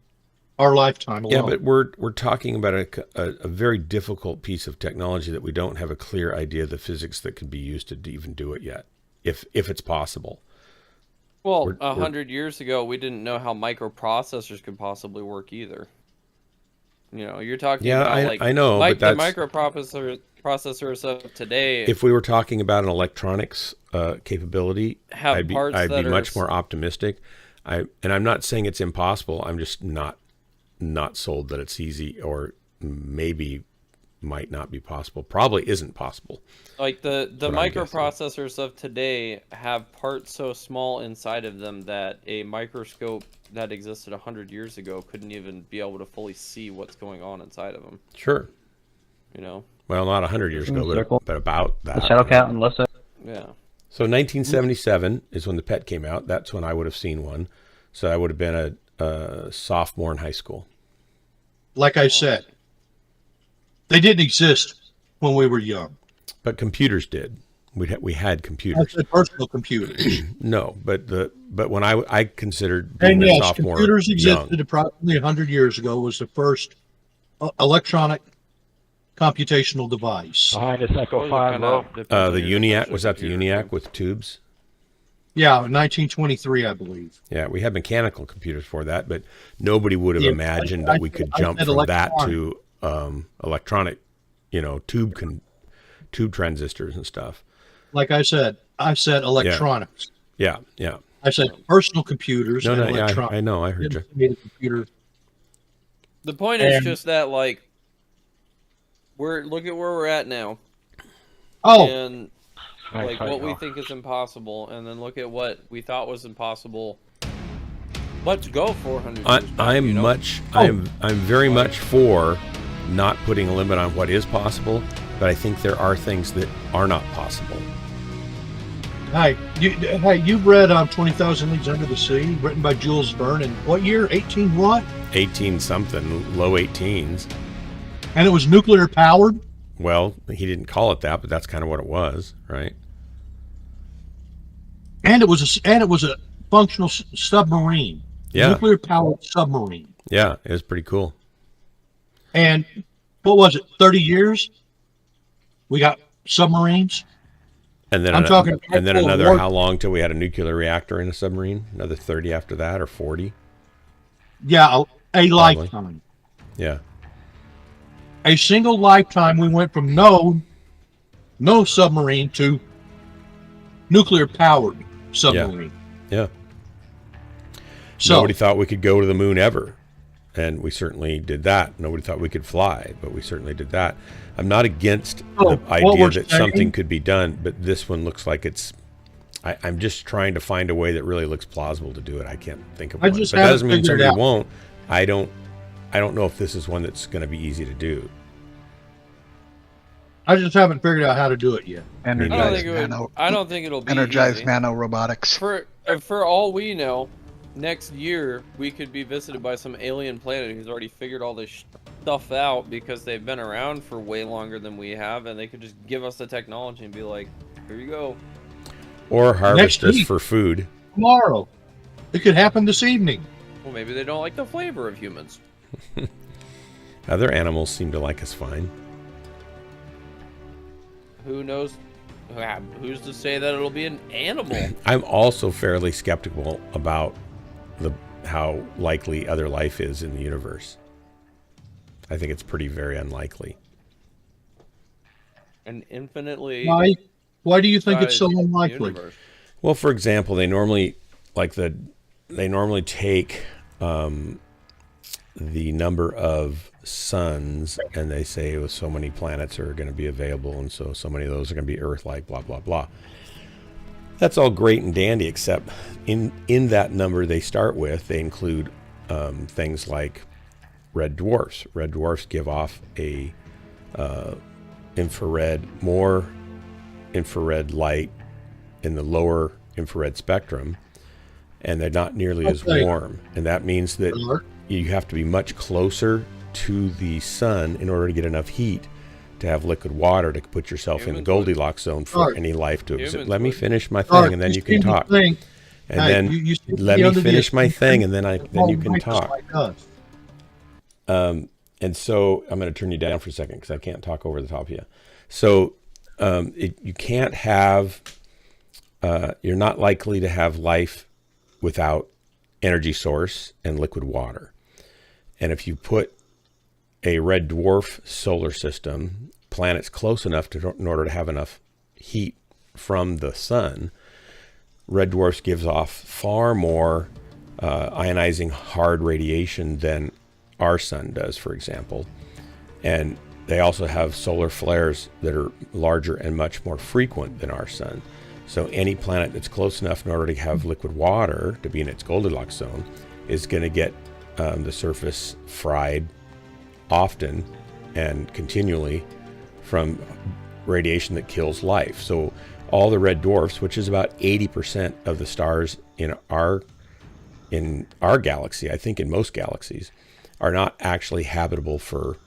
our lifetime alone. Yeah, but we're talking about a very difficult piece of technology that we don't have a clear idea of the physics that could be used to even do it yet, if it's possible. Well, 100 years ago, we didn't know how microprocessors could possibly work either. You're talking about I know, like but the microprocessors of today. If we were talking about an electronics capability, I'd be much more optimistic. I'm not saying it's impossible. I'm just not sold that it's easy, or maybe might not be possible. Probably isn't possible. Like the microprocessors of today have parts so small inside of them that a microscope that existed 100 years ago couldn't even be able to fully see what's going on inside of them. Sure. Well, not 100 years ago, but about that. The Shadow Cat and Lissa. Yeah. So 1977 is when the PET came out. That's when I would have seen one. So I would have been a sophomore in high school. Like I said, they didn't exist when we were young. But computers did. We had computers. I said personal computers. No, but when I considered being a sophomore computers existed young. approximately 100 years ago. Was the first electronic computational device. Behind us, Echo 5 low. The ENIAC, was that the ENIAC with tubes? Yeah, 1923, I believe. Yeah, we had mechanical computers for that, but nobody would have imagined that we could jump from that to electronic, tube transistors and stuff. Like I said electronics. Yeah. I said personal computers. No, electronics. I know. I heard you. Made a computer. The point is just that, like, look at where we're at now. Oh, And like what we think is impossible, and then look at what we thought was impossible. Let's go 400 years back, I'm you know? I'm very much for not putting a limit on what is possible, but I think there are things that are not possible. hey, you've read 20,000 Leagues Under the Sea, written by Jules Verne, in what year? 18 what? 18 something, low 18s. And it was nuclear powered. Well, he didn't call it that, but that's kind of what it was, right? And it was a functional submarine. Yeah. Nuclear powered submarine. Yeah, it was pretty cool. And what was it? 30 years? We got submarines. And then another how long till we had a nuclear reactor in a submarine? Another 30 after that, or 40? Yeah, a lifetime. Yeah. A single lifetime, we went from no submarine to nuclear powered submarine. Yeah. So nobody thought we could go to the moon ever, and we certainly did that. Nobody thought we could fly, but we certainly did that. I'm not against the idea that something could be done, but this one looks like it's. I'm just trying to find a way that really looks plausible to do it. I can't think of one. But that doesn't mean somebody won't. I don't know if this is one that's going to be easy to do. I just haven't figured out how to do it yet. I don't think it'll be energized easy. nano robotics. For all we know, next year we could be visited by some alien planet who's already figured all this stuff out because they've been around for way longer than we have, and they could just give us the technology and be like, "Here you go." Or harvest us for food. Tomorrow. It could happen this evening. Well, maybe they don't like the flavor of humans. Other animals seem to like us fine. Who knows? Who's to say that it'll be an animal? I'm also fairly skeptical about how likely other life is in the universe. I think it's very unlikely. An infinitely. Why do you think it's so unlikely? Universe. Well, for example, they normally take the number of suns and they say so many planets are going to be available, and so many of those are going to be Earth-like, blah blah blah. That's all great and dandy, except in that number they start with, they include things like red dwarfs. Red dwarfs give off a more infrared light in the lower infrared spectrum, and they're not nearly as warm. And that means that you have to be much closer to the sun in order to get enough heat to have liquid water to put yourself in the Goldilocks zone for any life to exist. Let me finish my thing, and then you can talk. And then let me finish my thing, and then you can talk. And so I'm going to turn you down for a second because I can't talk over the top of you. So you can't have. You're not likely to have life without energy source and liquid water. And if you put a red dwarf solar system, planets close enough in order to have enough heat from the sun, red dwarfs gives off far more ionizing hard radiation than our sun does, for example. And they also have solar flares that are larger and much more frequent than our sun. So any planet that's close enough in order to have liquid water to be in its Goldilocks zone is going to get the surface fried often and continually from radiation that kills life. So all the red dwarfs, which is about 80% of the stars in our galaxy, I think in most galaxies, are not actually habitable for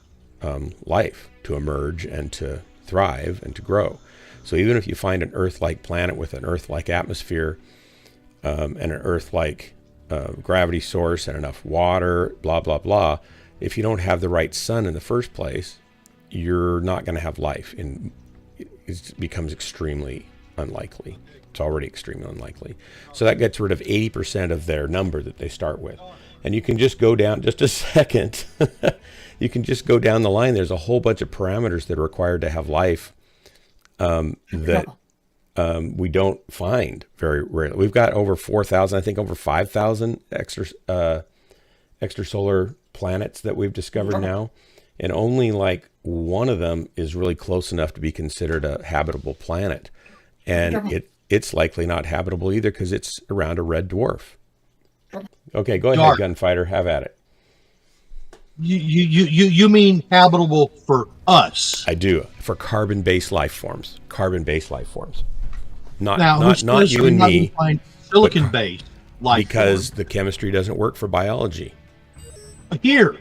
life to emerge and to thrive and to grow. So even if you find an Earth-like planet with an Earth-like atmosphere and an Earth-like gravity source and enough water, blah, blah, blah, if you don't have the right sun in the first place, you're not going to have life. And it becomes extremely unlikely. It's already extremely unlikely. So that gets rid of 80% of their number that they start with. And you can just go down, just a second, you can just go down the line. There's a whole bunch of parameters that are required to have life that we don't find very rarely. We've got over 4,000, I think over 5,000 extrasolar planets that we've discovered now. and only like one of them is really close enough to be considered a habitable planet, and it's likely not habitable either because it's around a red dwarf. Okay, go ahead, Gunfighter. Have at it. You mean habitable for us? I do, for carbon-based life forms. Carbon-based life forms. Not you and me. Silicon-based life because form. The chemistry doesn't work for biology. Here.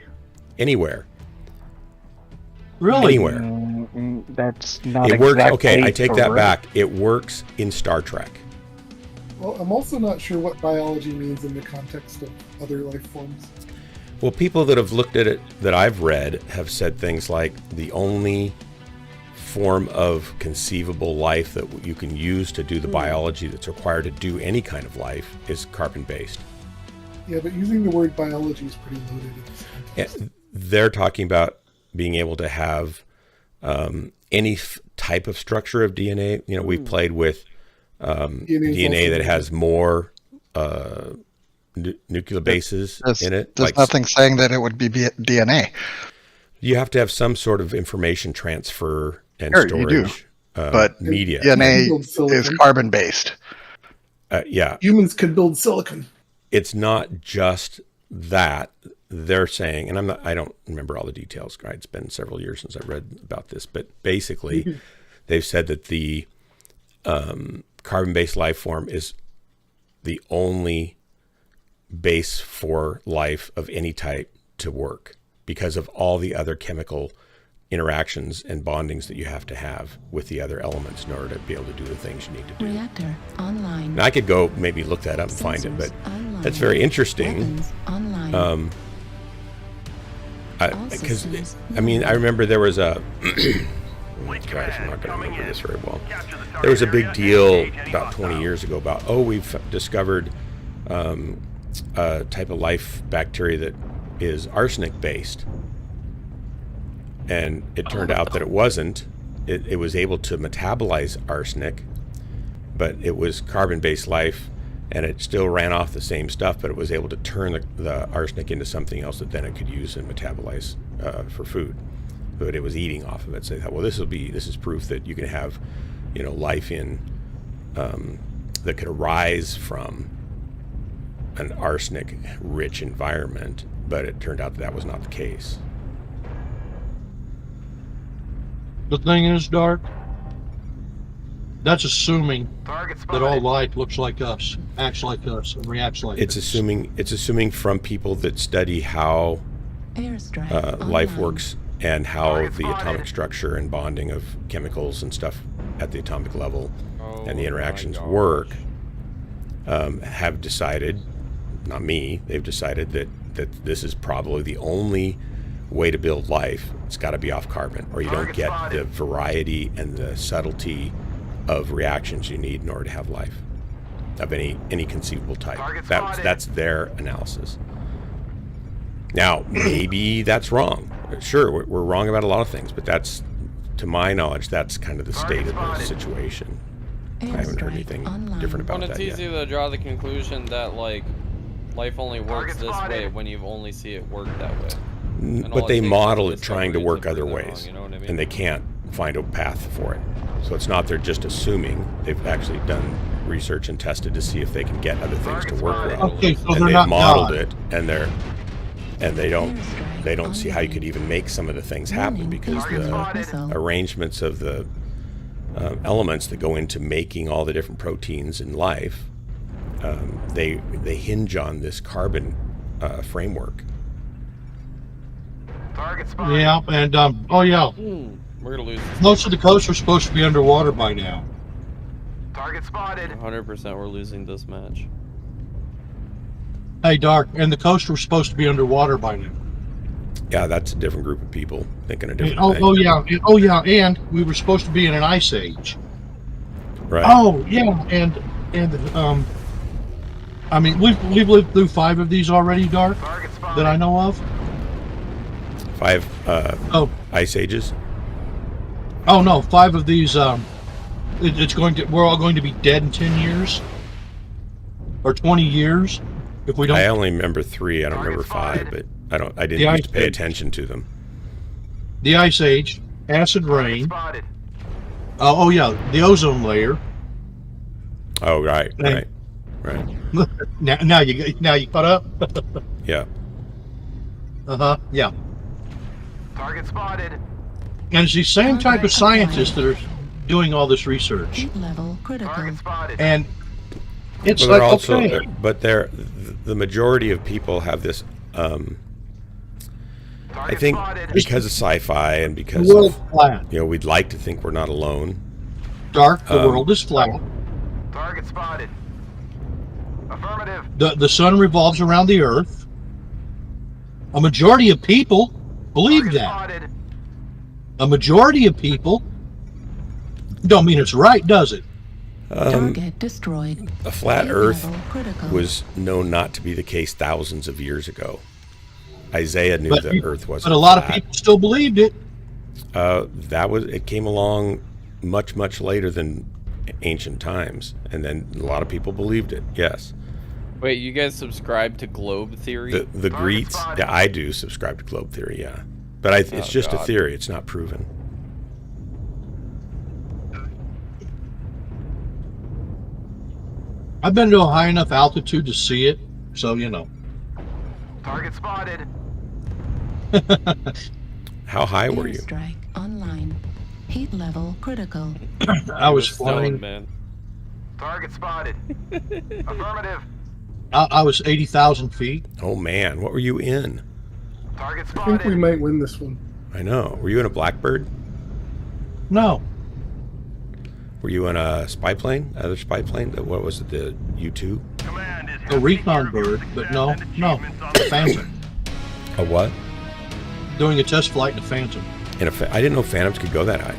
Anywhere. Really? Anywhere. That's not it works. exactly Okay, I take that correct. back. It works in Star Trek. Well, I'm also not sure what biology means in the context of other life forms. Well, people that have looked at it that I've read have said things like the only form of conceivable life that you can use to do the biology that's required to do any kind of life is carbon-based. Yeah, but using the word biology is pretty loaded in this context. They're talking about being able to have any type of structure of DNA. You know, we've played with DNA that has more nuclear bases in it. There's nothing saying that it would be DNA. You have to have some sort of information transfer and Sure, storage. you do. But media. DNA is carbon-based. Yeah. Humans could build silicon. It's not just that. They're saying, and I don't remember all the details. It's been several years since I read about this, but basically they've said that the carbon-based life form is the only base for life of any type to work because of all the other chemical interactions and bondings that you have to have with the other elements in order to be able to do the things you need to do. Reactor online. Now, I could go maybe look that up and find it, but that's very interesting. Because I mean, I remember there was a gosh, I'm not going to remember this very well. There was a big deal about 20 years ago about, we've discovered a type of life bacteria that is arsenic based, and it turned out that it wasn't. It was able to metabolize arsenic, but it was carbon-based life, and it still ran off the same stuff, but it was able to turn the arsenic into something else that then it could use and metabolize for food. But it was eating off of it. So they thought, well, this is proof that you can have, life in that could arise from an arsenic-rich environment. But it turned out that was not the case. The thing is, Dark, that's assuming that all life looks like us, acts like us, and reacts like us. It's assuming from people that study how life works and how the atomic structure and bonding of chemicals and stuff at the atomic level and the interactions work, have decided, not me, they've decided that this is probably the only way to build life. It's got to be off carbon, or you don't get the variety and the subtlety of reactions you need in order to have life of any conceivable type. That's their analysis. Now, maybe that's wrong. Sure, we're wrong about a lot of things, but that's, to my knowledge, that's kind of the state of the situation. I haven't heard anything different about that yet. It's easy to draw the conclusion that life only works this way when you only see it work that way. But they model it trying to work other ways, you know what I mean? And they can't find a path for it. So it's not they're just assuming. They've actually done research and tested to see if they can get other things to work well. Okay, so and they're not modeled God. it, and they don't see how you could even make some of the things happen because the arrangements of the elements that go into making all the different proteins in life, they hinge on this carbon framework. Yeah, and we're gonna lose. Most of the coasts are supposed to be underwater by now. Target spotted. 100% we're losing this match. Hey, Dark, and the coasts were supposed to be underwater by now. Yeah, that's a different group of people thinking a different thing. Oh yeah, and we were supposed to be in an ice age. Right. Oh yeah, and I mean we've lived through 5 of these already, Dark, that I know of. 5 ice ages. Oh no, 5 of these. We're all going to be dead in 10 years or 20 years if we don't. I only remember 3. I don't remember 5, but I didn't used to pay attention to them. the Ice Age, acid rain. Spotted. Oh yeah, the ozone layer. Oh, right. Now you caught up. Yeah. Yeah. Target spotted. And it's the same type of scientists that are doing all this research. Heat level critical. Target spotted. And it's But they're like, also, okay. but the majority of people have this. I think because of sci-fi and because The world's of, flat. we'd like to think we're not alone. Dark, the world is flat. Target spotted. Affirmative. The sun revolves around the earth. A majority of people believe Target that. spotted. A majority of people don't mean it's right, does it? Target destroyed. A flat Heat Earth level critical. was known not to be the case thousands of years ago. Isaiah knew But the Earth wasn't. But a lot flat. of people still believed it. It came along much later than ancient times, and then a lot of people believed it. Yes. Wait, you guys subscribe to globe theory? The Greeks, yeah, I do subscribe to globe theory, yeah, but it's just a theory. It's not proven. I've been to a high enough altitude to see it, so Target spotted. How high were you? Airstrike online. Heat level critical. I was Stone, flying. man. Target spotted. Affirmative. I was 80,000 feet. Oh man, what were you in? Target I think we spotted. might win this one. I know. Were you in a Blackbird? No, Were you in a spy plane? Other spy plane? What was it? The U-2? Command is a having recon your bird, but no, achievements on a the Phantom. A what? Doing a test flight in a Phantom. I didn't know Phantoms could go that high.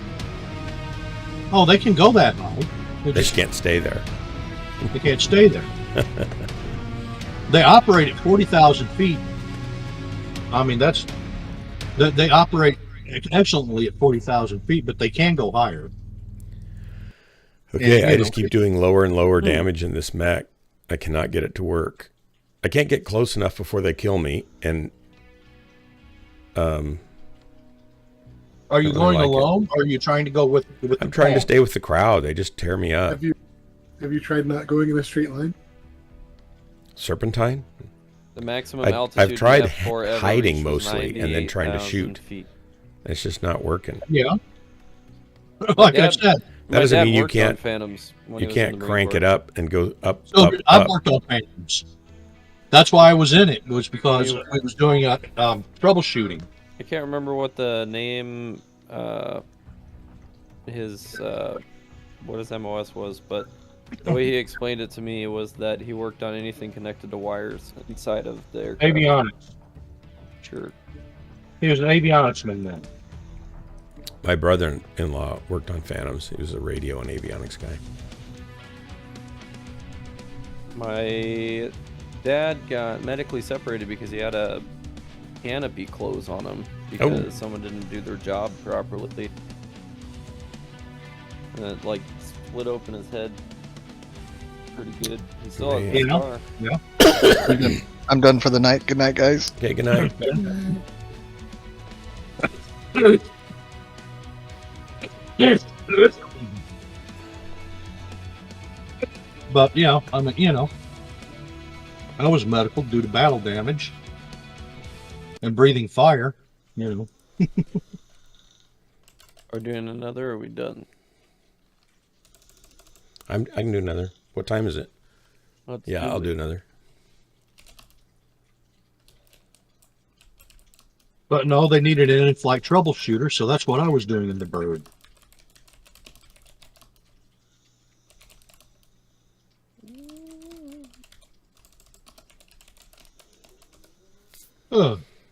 Oh, they can go that high. They just can't stay there. They can't stay there. They operate at 40,000 feet. I mean, they operate excellently at 40,000 feet, but they can go higher. Okay, And, I just keep doing lower and lower damage in this mech. I cannot get it to work. I can't get close enough before they kill me, and Are you I really going like it. alone, or are you trying to go with I'm trying to stay with the crowd. They just tear me up. Have you tried not going in a straight line? Serpentine? The maximum altitude I've tried F4 ever hiding reached was mostly and then trying to 98,000 shoot. feet. It's just not working. Yeah. Like I Dad- said, That doesn't my dad mean you worked on can't. Phantoms when You he was in can't the Marine crank Corps. it up and go up. so up, I've up. worked on Phantoms. That's why I was in it. It was because I was doing troubleshooting. I can't remember what the name what his MOS was, but the way he explained it to me was that he worked on anything connected to wires inside of the aircraft. Avionics. Sure. He was an avionics man then. My brother-in-law worked on Phantoms. He was a radio and avionics guy. My dad got medically separated because he had a canopy close on him because someone didn't do their job properly. And it like split open his head pretty good. He still has the scar. Yeah. I'm done for the night. Good night, guys. Okay, good night. But I was medical due to battle damage and breathing fire. Are we doing another or are we done? I can do another. What time is it? I'll do another. But no, they needed an in-flight troubleshooter, so that's what I was doing in the bird.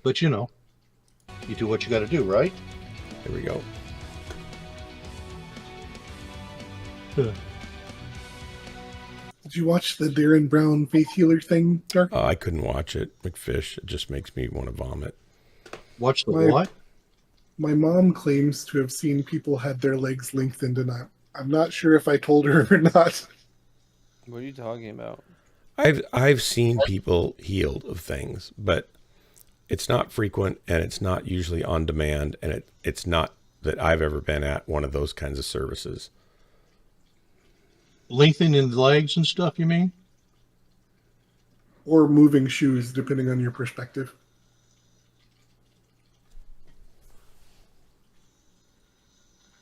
But you do what you got to do, right? Here we go. Did you watch the Darren Brown faith healer thing, Dark? I couldn't watch it. McFish. It just makes me want to vomit. Watch the what? My mom claims to have seen people had their legs lengthened, and I'm not sure if I told her or not. What are you talking about? I've seen people healed of things, but it's not frequent, and it's not usually on demand, and it's not that I've ever been at one of those kinds of services. Lengthening the legs and stuff, you mean? Or moving shoes, depending on your perspective.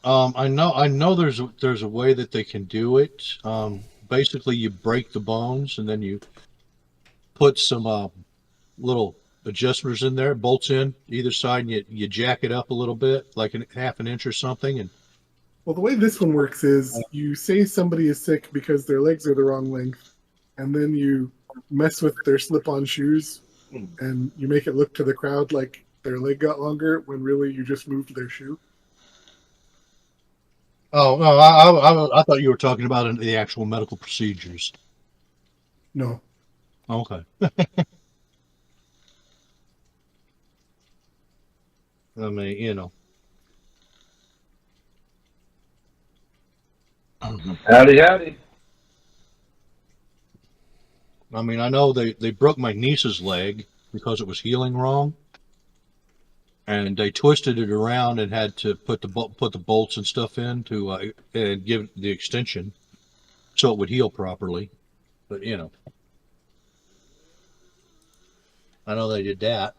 I know there's a way that they can do it. Basically you break the bones and then you put some little adjusters in there, bolts in either side, and you jack it up a little bit, like half an inch or something. And well, the way this one works is you say somebody is sick because their legs are the wrong length, and then you mess with their slip-on shoes, and you make it look to the crowd like their leg got longer when really you just moved their shoe. oh no, I thought you were talking about the actual medical procedures. No. Okay. I mean, you know. Howdy, howdy. I mean, I know they broke my niece's leg because it was healing wrong, and they twisted it around and had to put the bolts and stuff in to and give the extension so it would heal properly. But you know, I know they did that.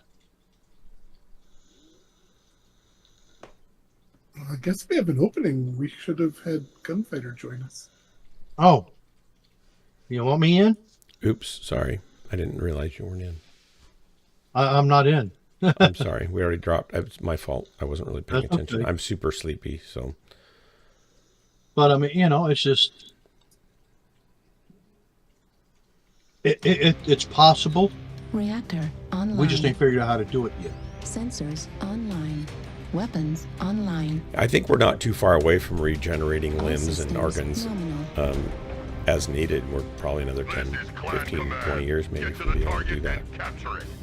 I guess we have an opening. We should have had Gunfighter join us. Oh, you want me in? Oops, sorry. I didn't realize you weren't in. I'm not in. I'm sorry. We already dropped. It's my fault. I wasn't really paying attention. Okay. I'm super sleepy, so. But I mean, you know, it's just it's possible. Reactor online. We just ain't figured out how to do it yet. Sensors online. Weapons online. I think we're not too far away from regenerating limbs and organs as needed. We're probably another 10, 15, 20 years maybe before we able to do that,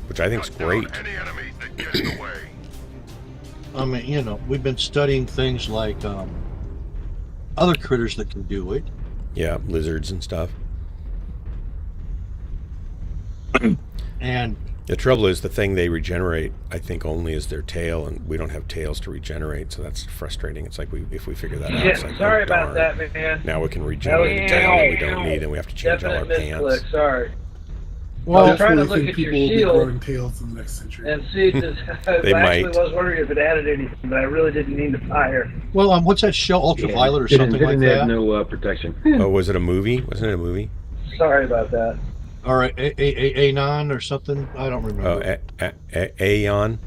which I think is great. I mean, you know, we've been studying things like other critters that can do it. Yeah, lizards and stuff. And the trouble is, the thing they regenerate, I think, only is their tail, and we don't have tails to regenerate, so that's frustrating. It's like if we figure that out, it's like, sorry oh, about darn. that, man. Now we can regenerate a tail that we don't need, and we have to change all our pants. Sorry. Well, I was trying to definitely look think at your people will be shield growing tails in the next century. and see if this. They I actually might. was wondering if it added anything, but I really didn't mean to fire. well, what's that show, Ultraviolet or something like Didn't have that? no protection. Oh, was it a movie? Wasn't it a movie? Sorry about that. Or Anon or something? I don't remember. Oh, Aeon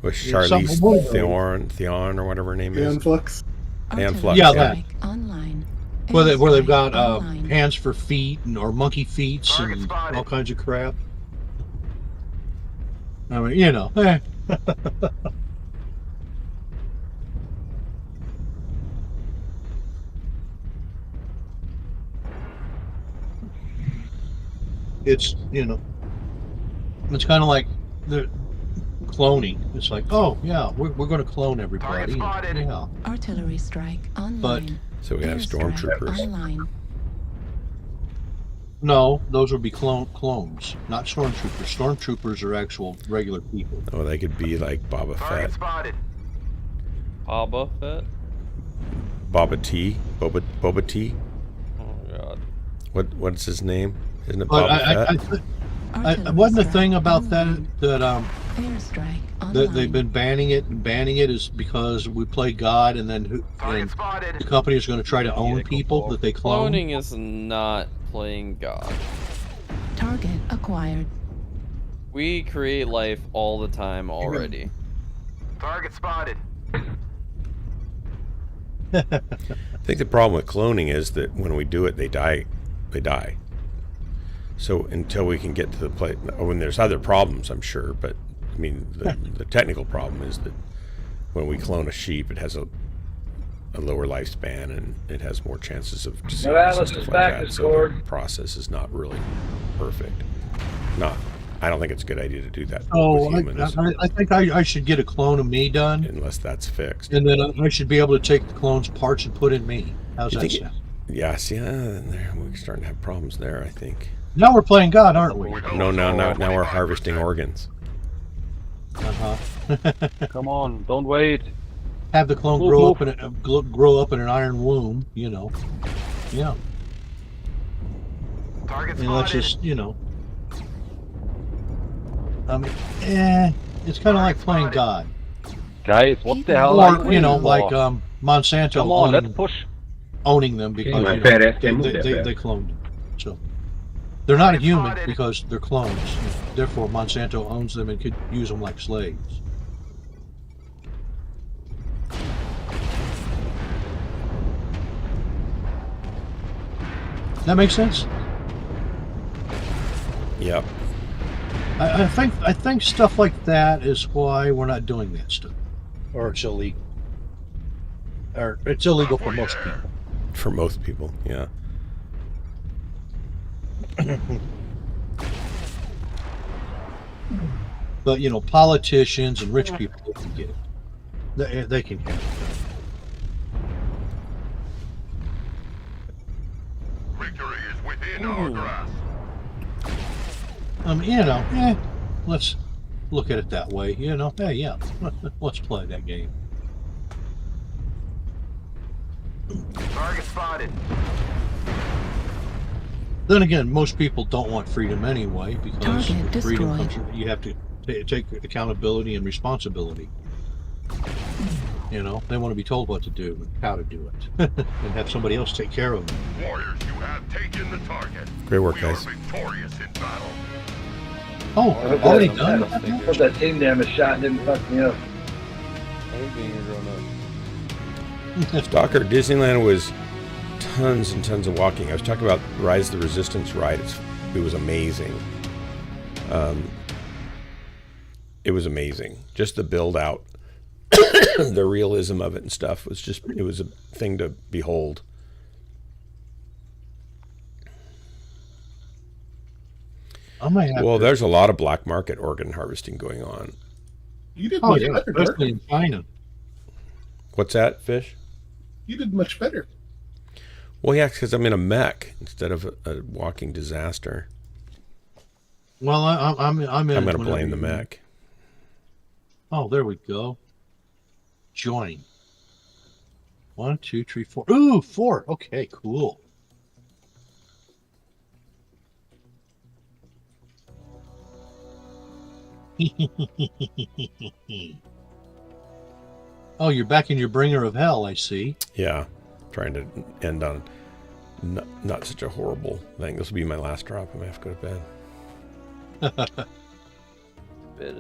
with Yeah, Charlize something- Theon or whatever her name is. Aeon Flux? Aeon Flux. Yeah, Yeah. that. Online. Where they've got Online. hands for feet or monkey feet and all kinds of crap. I mean, you know. It's, you know, it's kind of like the cloning. It's like, oh, yeah, we're going to clone everybody. Yeah. Artillery strike online. But So we have Airstrike stormtroopers. online. no, those would be clones, not stormtroopers. Stormtroopers are actual regular people. Oh, they could be like Boba Fett. Boba Fett? Boba T. Boba T. Oh god. What's his name? Isn't it But Boba Fett? wasn't the thing about that Airstrike that online. they've been banning it, and banning it is because we play God, and then and the company is going to try to own people that they clone. Cloning is not playing God. Target acquired. We create life all the time already. Target spotted. I think the problem with cloning is that when we do it, they die. They die. So until we can get to the place, when there's other problems, I'm sure, but I mean, the technical problem is that when we clone a sheep, it has a lower lifespan and it has more chances of disease and Alice stuff is like back, that. is So scored. the process is not really perfect. I don't think it's a good idea to do that Oh, with humans I think I should get a clone of me done, unless that's fixed. and then I should be able to take the clone's parts and put in me. How's You that think sound? Yeah, see, we're starting to have problems there, I think. Now we're playing God, aren't we? No, now we're harvesting organs. Come on, don't wait. Have the clone Move, grow move. up grow up in an iron womb, you know. Yeah. Target And let's spotted. just, you know. I mean, it's kind of like playing God. Guys, what the hell are you Or, you know, waiting for? like Monsanto Come on, let's push. owning them because my you fat know, ass can't move that they fast. cloned them. So they're not human because they're clones. Therefore, Monsanto owns them and could use them like slaves. That makes sense? Yep. I think stuff like that is why we're not doing that stuff, or it's illegal, or it's illegal for most people. For most people, yeah. But you know, politicians and rich people can get it. They can have it. Victory is within our grasp. You know, let's look at it that way. You know, hey, yeah, let's play that game. Target spotted. Then again, most people don't want freedom anyway because Target freedom destroyed. comes. You have to take accountability and responsibility. You know, they want to be told what to do and how to do it, and have somebody else take care of them. Warriors, you have taken the target. Great work, We guys. are victorious in battle. Oh, already done? I hope that team damage shot didn't fuck me up. Stalker, Disneyland was tons and tons of walking. I was talking about Rise of the Resistance ride. It was amazing. It was amazing. Just the build out, the realism of it and stuff it was a thing to behold. I might have Well, to- there's a lot of black market organ harvesting going on. You did Oh much yeah, better, especially Dirk. in China. What's that, Fish? You did much better. Well, yeah, because I'm in a mech instead of a walking disaster. Well, I'm in. I'm going to whenever blame the you- mech. Oh, there we go. Join. 1, 2, 3, 4. Ooh, 4. Okay, cool. Oh, you're back in your bringer of hell, I see. Yeah, trying to end on not such a horrible thing. This will be my last drop. I may have to go to bed.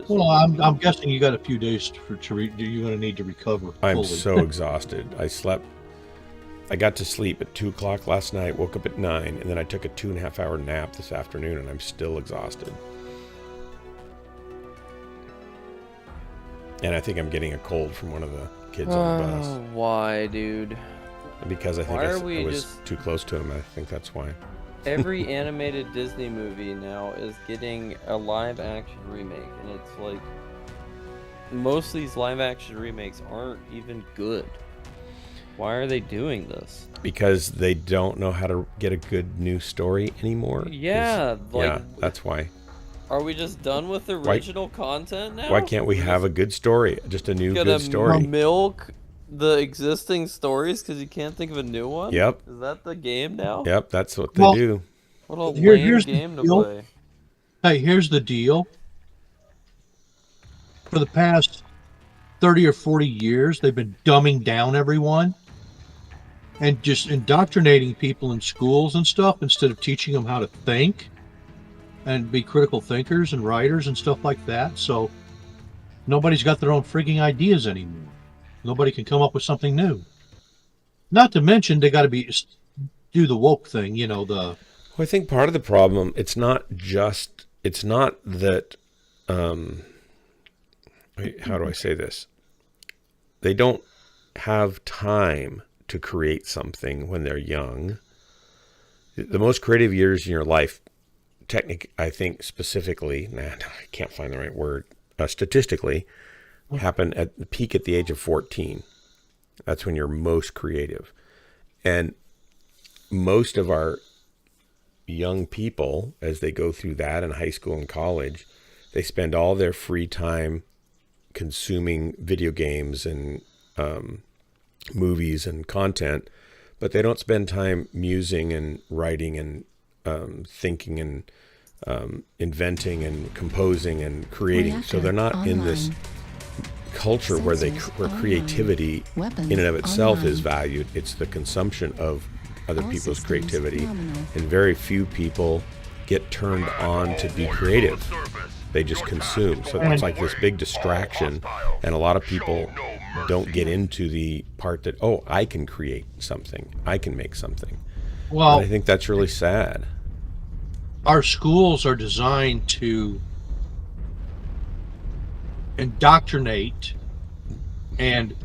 Well, I'm guessing you got a few days you're going to need to recover. I'm fully. so exhausted. I got to sleep at 2 o'clock last night, woke up at 9, and then I took a 2.5 hour nap this afternoon, and I'm still exhausted. And I think I'm getting a cold from one of the kids on the bus. Why, dude? Because I think Why I are we was just- too close to him. I think that's why. Every animated Disney movie now is getting a live action remake, and it's like most of these live action remakes aren't even good. Why are they doing this? Because they don't know how to get a good new story anymore. Yeah, Yeah, that's why. Are we just done with the original content now? Why can't we have a good story? Just a new good story. Milk the existing stories because you can't think of a new one? Yep. Is that the game now? Yep, that's what they do. What a lame here's the game to deal. play. Hey, here's the deal. For the past 30 or 40 years, they've been dumbing down everyone and just indoctrinating people in schools and stuff instead of teaching them how to think and be critical thinkers and writers and stuff like that. So nobody's got their own freaking ideas anymore. Nobody can come up with something new. Not to mention they got to do the woke thing, you know, Well, I think part of the problem, it's not that, how do I say this? They don't have time to create something when they're young. The most creative years in your life, I think specifically, I can't find the right word, statistically, happen at the peak at the age of 14. That's when you're most creative. And most of our young people, as they go through that in high school and college, they spend all their free time consuming video games and movies and content, but they don't spend time musing and writing and thinking and inventing and composing and creating. So they're not in this culture where creativity in and of itself is valued. It's the consumption of other people's creativity, and very few people get turned on to be creative. They just consume. So it's like this big distraction, and a lot of people don't get into the part that, oh, I can create something, I can make something. Well, and I think that's really sad. Our schools are designed to indoctrinate and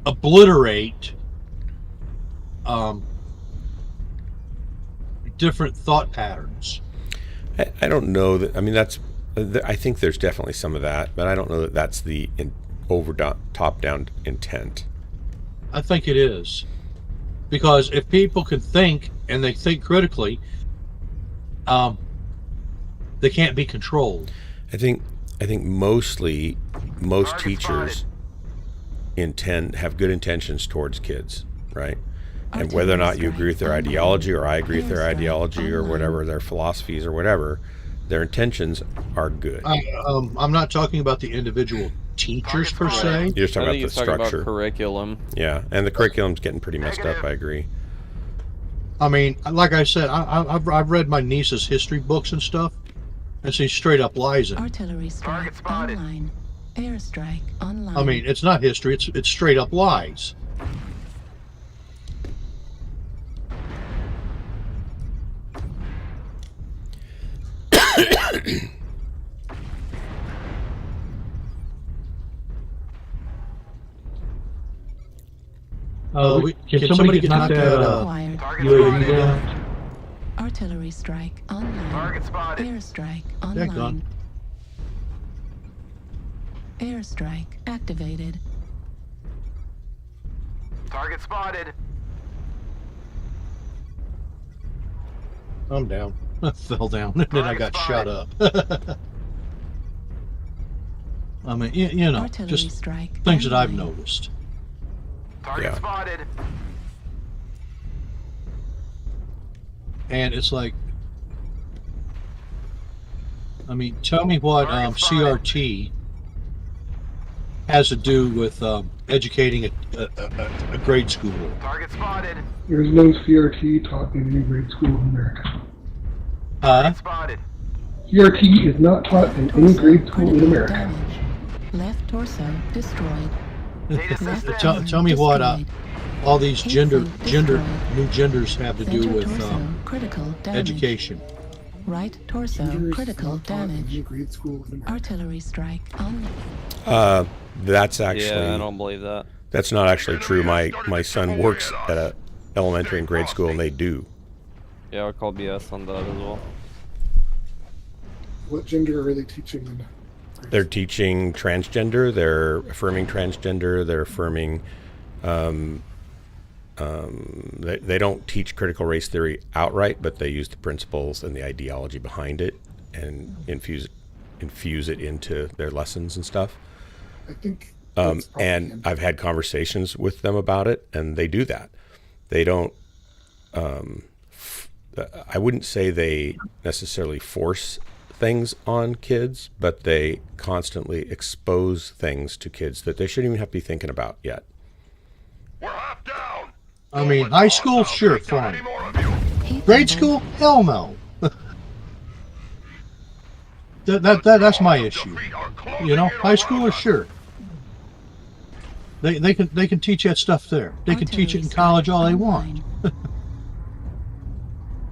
obliterate different thought patterns. I don't know that. I mean, I think there's definitely some of that, but I don't know that that's the top-down intent. I think it is, because if people can think and they think critically, they can't be controlled. I think most teachers have good intentions towards kids, right? And whether or not you agree with their ideology, or I agree with their ideology, or whatever their philosophies or whatever, their intentions are good. I'm not talking about the individual teachers per se. You're just talking about the structure. About curriculum. Yeah, and the curriculum's getting pretty messed up. I agree. I mean, like I said, I've read my niece's history books and stuff, and see straight up lies in it. Artillery strike online. Airstrike online. I mean, it's not history; it's straight up lies. Can somebody get knocked out? UAV down? Artillery strike online. Target spotted. Airstrike online. Airstrike activated. Target spotted. I'm down. I fell down, and then I got shot up. I mean, you know, just things that I've noticed. Target spotted. And it's like, I mean, tell me what CRT has to do with educating a grade school. Target spotted. There's no CRT taught in any grade school in America. Spotted. CRT is not taught in any grade school in America. Left torso destroyed. Tell me what all these new genders have to do with education. Right torso critical damage. Artillery strike on. That's actually. Yeah, I don't believe that. That's not actually true. My son works at a elementary and grade school, and they do. Yeah, I'll call BS on that as well. What gender are they teaching them? They're teaching transgender. They're affirming transgender. They're affirming. They don't teach critical race theory outright, but they use the principles and the ideology behind it, and infuse it into their lessons and stuff. I think. And I've had conversations with them about it, and they do that. They don't. I wouldn't say they necessarily force things on kids, but they constantly expose things to kids that they shouldn't even have to be thinking about yet. I mean, high school, sure, fine. Grade school, hell no. That's my issue. You know, high schoolers, sure. They can teach that stuff there. They can teach it in college all they want.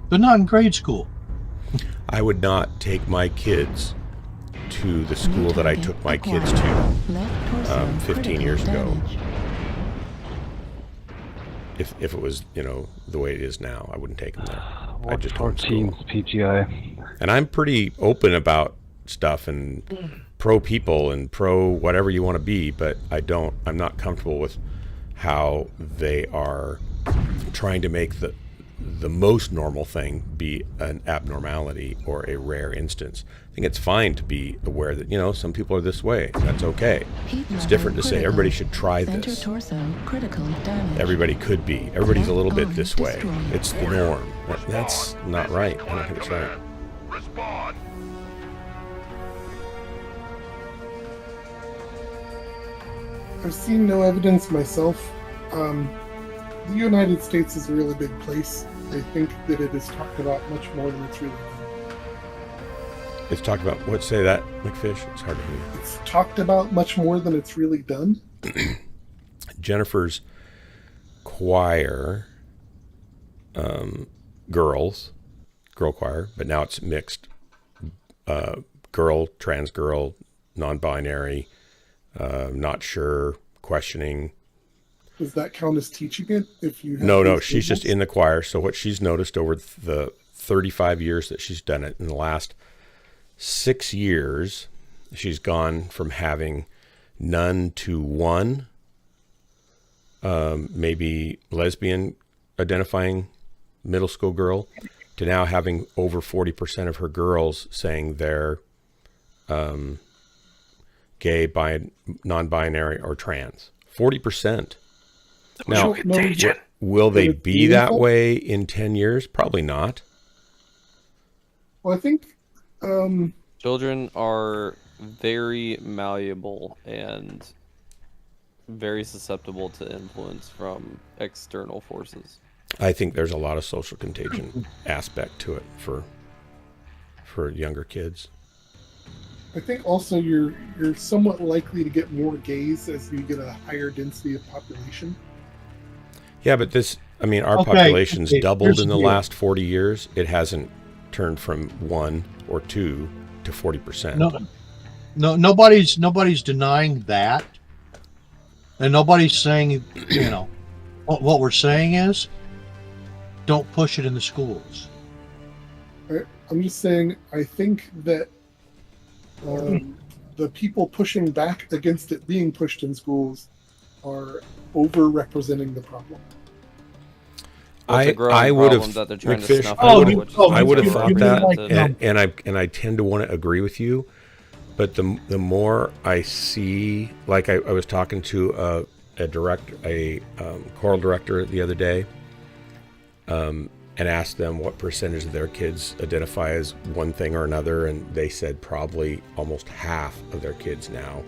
But not in grade school. I would not take my kids to the school that I took my kids to 15 years ago. If it was, you know, the way it is now, I wouldn't take them there. I just don't. PGI. And I'm pretty open about stuff and pro people and pro whatever you want to be, but I'm not comfortable with how they are trying to make the most normal thing be an abnormality or a rare instance. I think it's fine to be aware that, you know, some people are this way. That's okay. It's different to say everybody should try this. Everybody could be. Everybody's a little bit this way. It's the norm. That's not right. I don't think it's right. Respond. I've seen no evidence myself. The United States is a really big place. I think that it is talked about much more than it's really done. It's talked about, what, say that, McFish? It's hard to hear. It's talked about much more than it's really done. Jennifer's choir, girl choir, but now it's mixed, girl, trans girl, non-binary, not sure, questioning. Does that count as teaching it? If you have No, she's just in the choir. So what she's noticed over the 35 years that she's done it, in the last 6 years, she's gone from having none to one, maybe lesbian identifying middle school girl, to now having over 40% of her girls saying they're gay, non-binary, or trans. 40%. Now, will they be that way in 10 years? Probably not. Well, I think children are very malleable and very susceptible to influence from external forces. I think there's a lot of social contagion aspect to it for younger kids. I think also you're somewhat likely to get more gays as you get a higher density of population. Yeah, but our population's doubled in the last 40 years. It hasn't turned from 1 or 2 to 40%. No, nobody's denying that, and nobody's saying, you know, what we're saying is, don't push it in the schools. I'm just saying, I think that the people pushing back against it being pushed in schools are over-representing the problem. I would have, McFish, I would have thought that, and I tend to want to agree with you, but the more I see, like I was talking to a choral director the other day, and asked them what percentage of their kids identify as one thing or another, and they said probably almost half of their kids now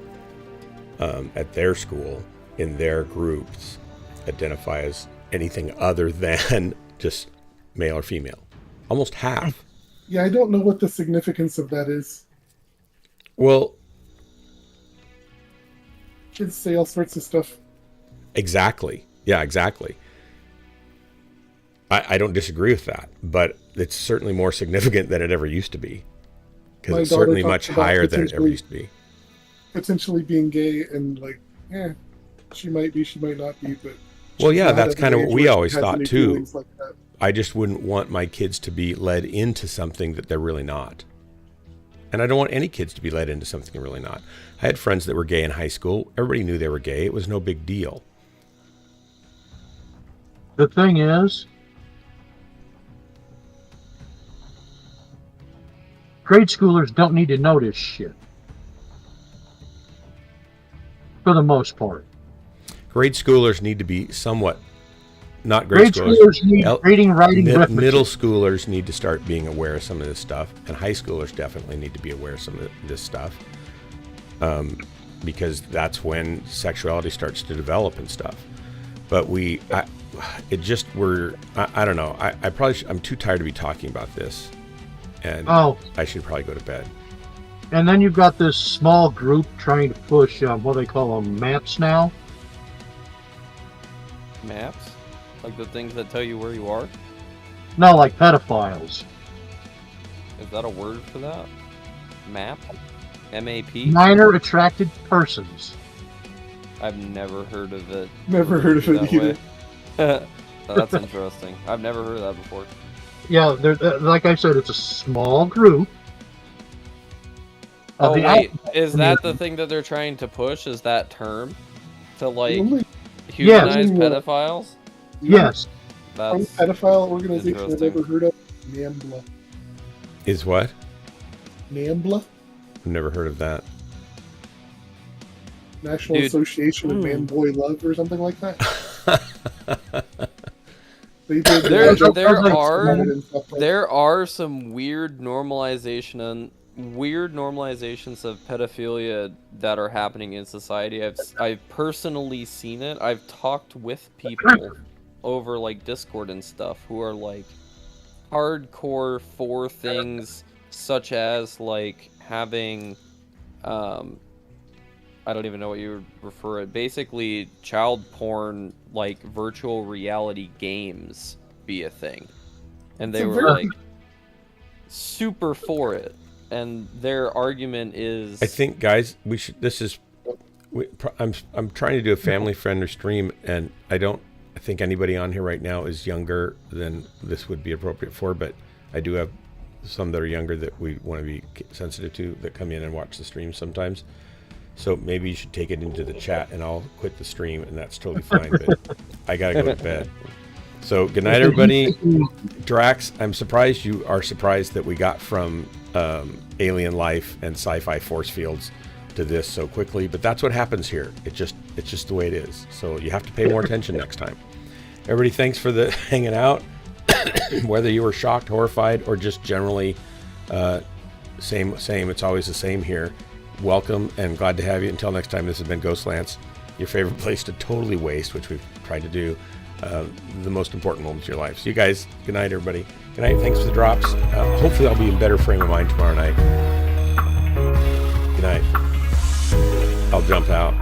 at their school, in their groups, identify as anything other than just male or female. Almost half. Yeah, I don't know what the significance of that is. Well, kids say all sorts of stuff. Exactly. Yeah, exactly. I don't disagree with that, but it's certainly more significant than it ever used to be. Because it's certainly much higher than it ever used to be. Potentially being gay and she might be, she might not be, but... Well, yeah, that's kind of what we always thought too. Like I just wouldn't want my kids to be led into something that they're really not. And I don't want any kids to be led into something they're really not. I had friends that were gay in high school. Everybody knew they were gay. It was no big deal. The thing is, grade schoolers don't need to know this shit. For the most part. Grade schoolers need to be somewhat, not grade schoolers. Need reading, writing, middle schoolers need to start being aware of some of this stuff, and high schoolers definitely need to be aware of some of this stuff, because that's when sexuality starts to develop and stuff. But I don't know. I'm too tired to be talking about this, and I should probably go to bed. And then you've got this small group trying to push what they call them, maps now. Maps? Like the things that tell you where you are? No, like pedophiles. Is that a word for that? Map? M-A-P? Minor attracted persons. I've never heard of it. Never heard of it either. That's interesting. I've never heard of that before. Yeah, like I said, it's a small group. Oh, wait. Is that the thing that they're trying to push? Is that term? To, like, humanize pedophiles? Yes. One That's pedophile organization I've interesting. ever heard of, NAMBLA. Is what? NAMBLA? I've never heard of that. National Dude. Association of Mm. Man Boy Love or something like that. They did There stuff like there are some weird normalizations of pedophilia that are happening in society. I've personally seen it. I've talked with people over like Discord and stuff who are like hardcore for things such as like having I don't even know what you would refer it. Basically, child porn, like virtual reality games, be a thing, and they were like super for it. And their argument is, I think, guys, we should. This is. I'm trying to do a family friendly stream, and I think anybody on here right now is younger than this would be appropriate for. But I do have some that are younger that we want to be sensitive to that come in and watch the stream sometimes. So maybe you should take it into the chat, and I'll quit the stream, and that's totally fine. But I gotta go to bed. So good night, everybody. Drax, I'm surprised you are surprised that we got from alien life and sci-fi force fields to this so quickly. But that's what happens here. It's just the way it is. So you have to pay more attention next time. Everybody, thanks for the hanging out. Whether you were shocked, horrified, or just generally same. It's always the same here. Welcome and glad to have you. Until next time, this has been Ghost Lance, your favorite place to totally waste, which we've tried to do, the most important moments of your life. So you guys, good night, everybody. Good night. Thanks for the drops. Hopefully I'll be in better frame of mind tomorrow night. Good night. I'll jump out.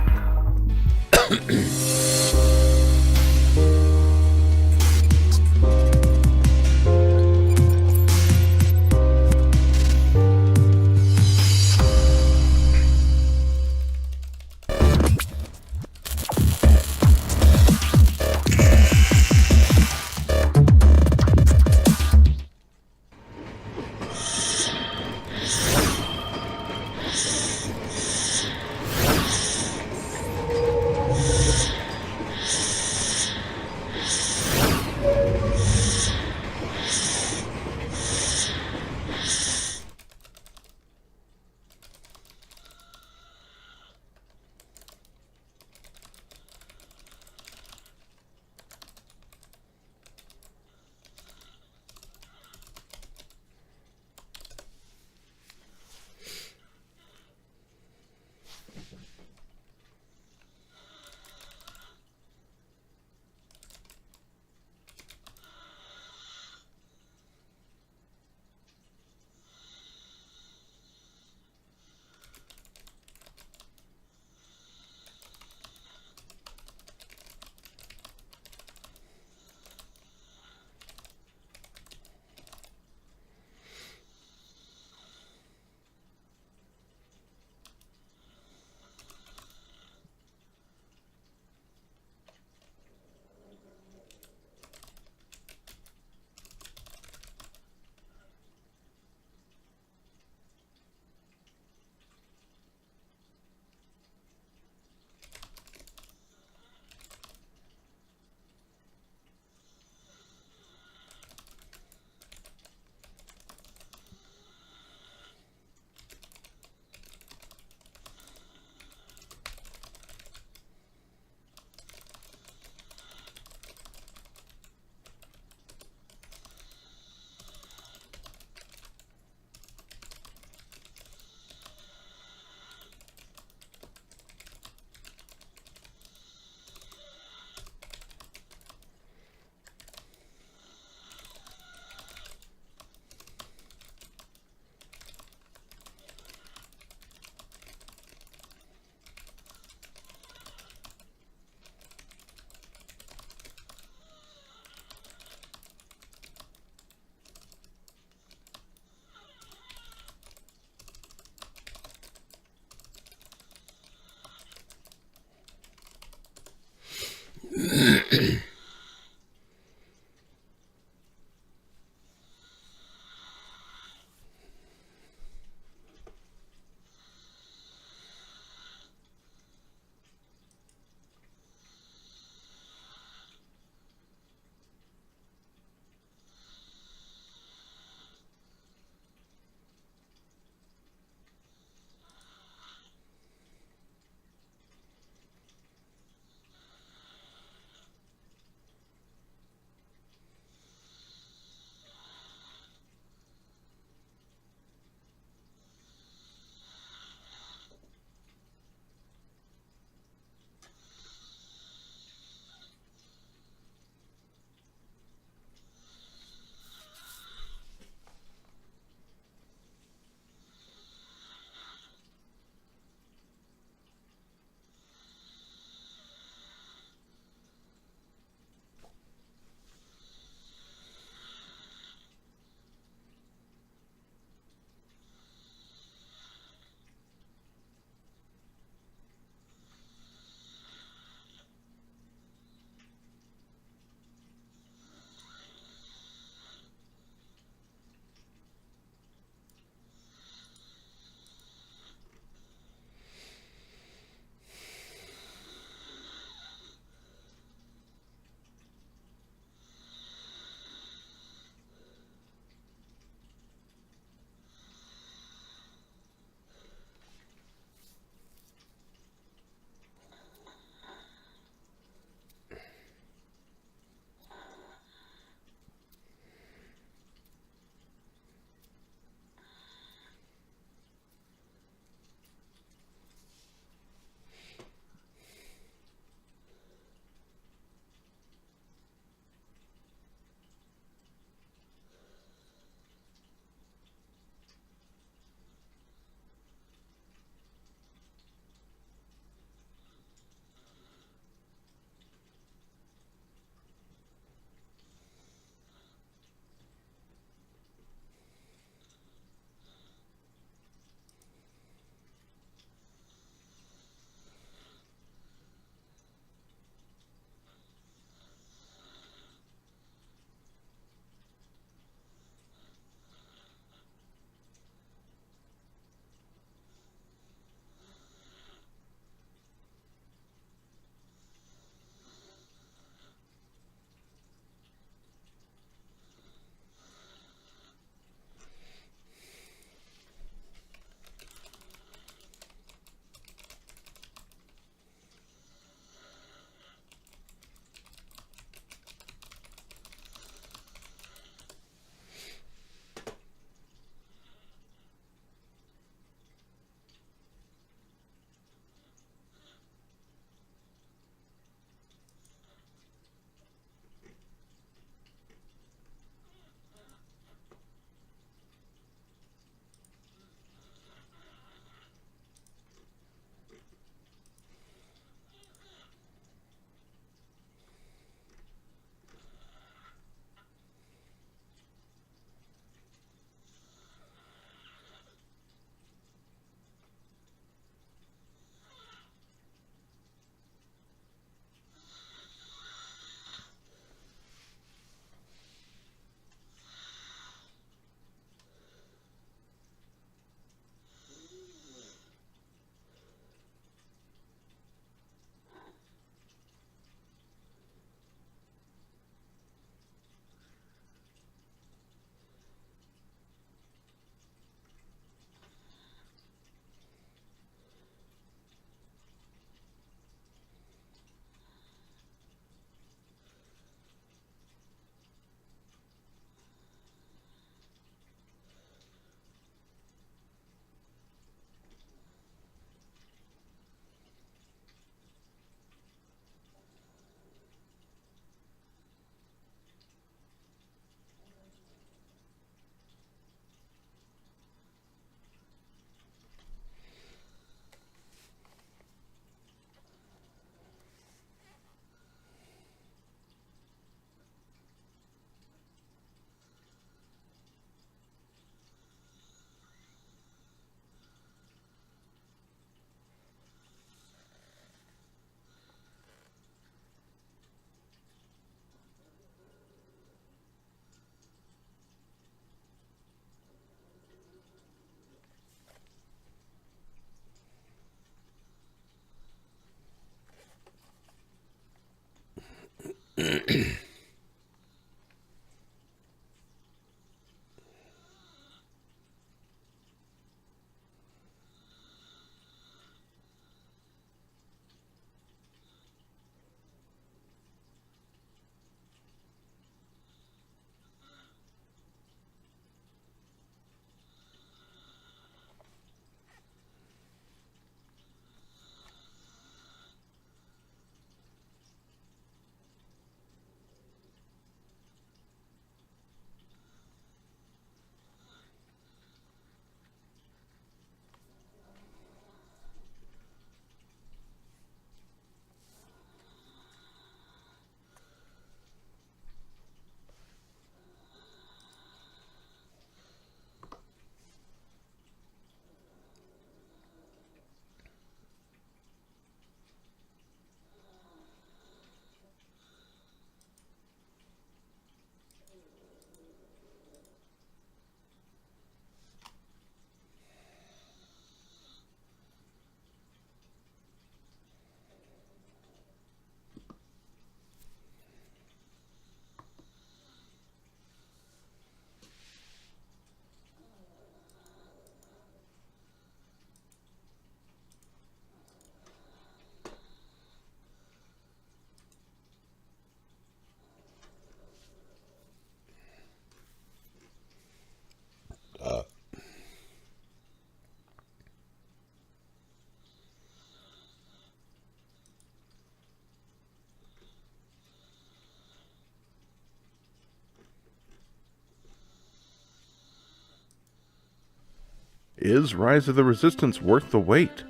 Is Rise of the Resistance worth the wait?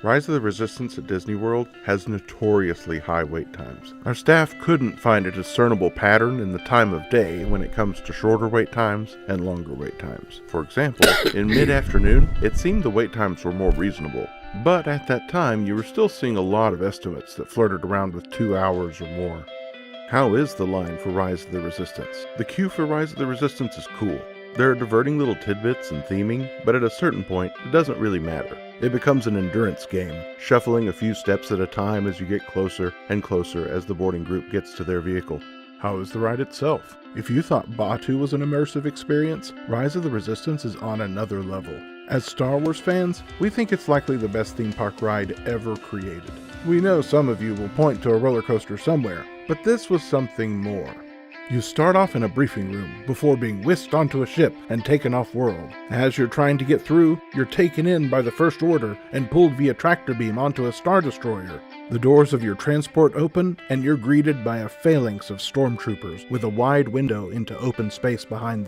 Rise of the Resistance at Disney World has notoriously high wait times. Our staff couldn't find a discernible pattern in the time of day when it comes to shorter wait times and longer wait times. For example, in mid-afternoon, it seemed the wait times were more reasonable. But at that time, you were still seeing a lot of estimates that flirted around with 2 hours or more. How is the line for Rise of the Resistance? The queue for Rise of the Resistance is cool. There are diverting little tidbits and theming, but at a certain point, it doesn't really matter. It becomes an endurance game, shuffling a few steps at a time as you get closer and closer as the boarding group gets to their vehicle. How is the ride itself? If you thought Batuu was an immersive experience, Rise of the Resistance is on another level. As Star Wars fans, we think it's likely the best theme park ride ever created. We know some of you will point to a roller coaster somewhere, but this was something more. You start off in a briefing room before being whisked onto a ship and taken off-world. As you're trying to get through, you're taken in by the First Order and pulled via tractor beam onto a Star Destroyer. The doors of your transport open, and you're greeted by a phalanx of stormtroopers with a wide window into open space behind them.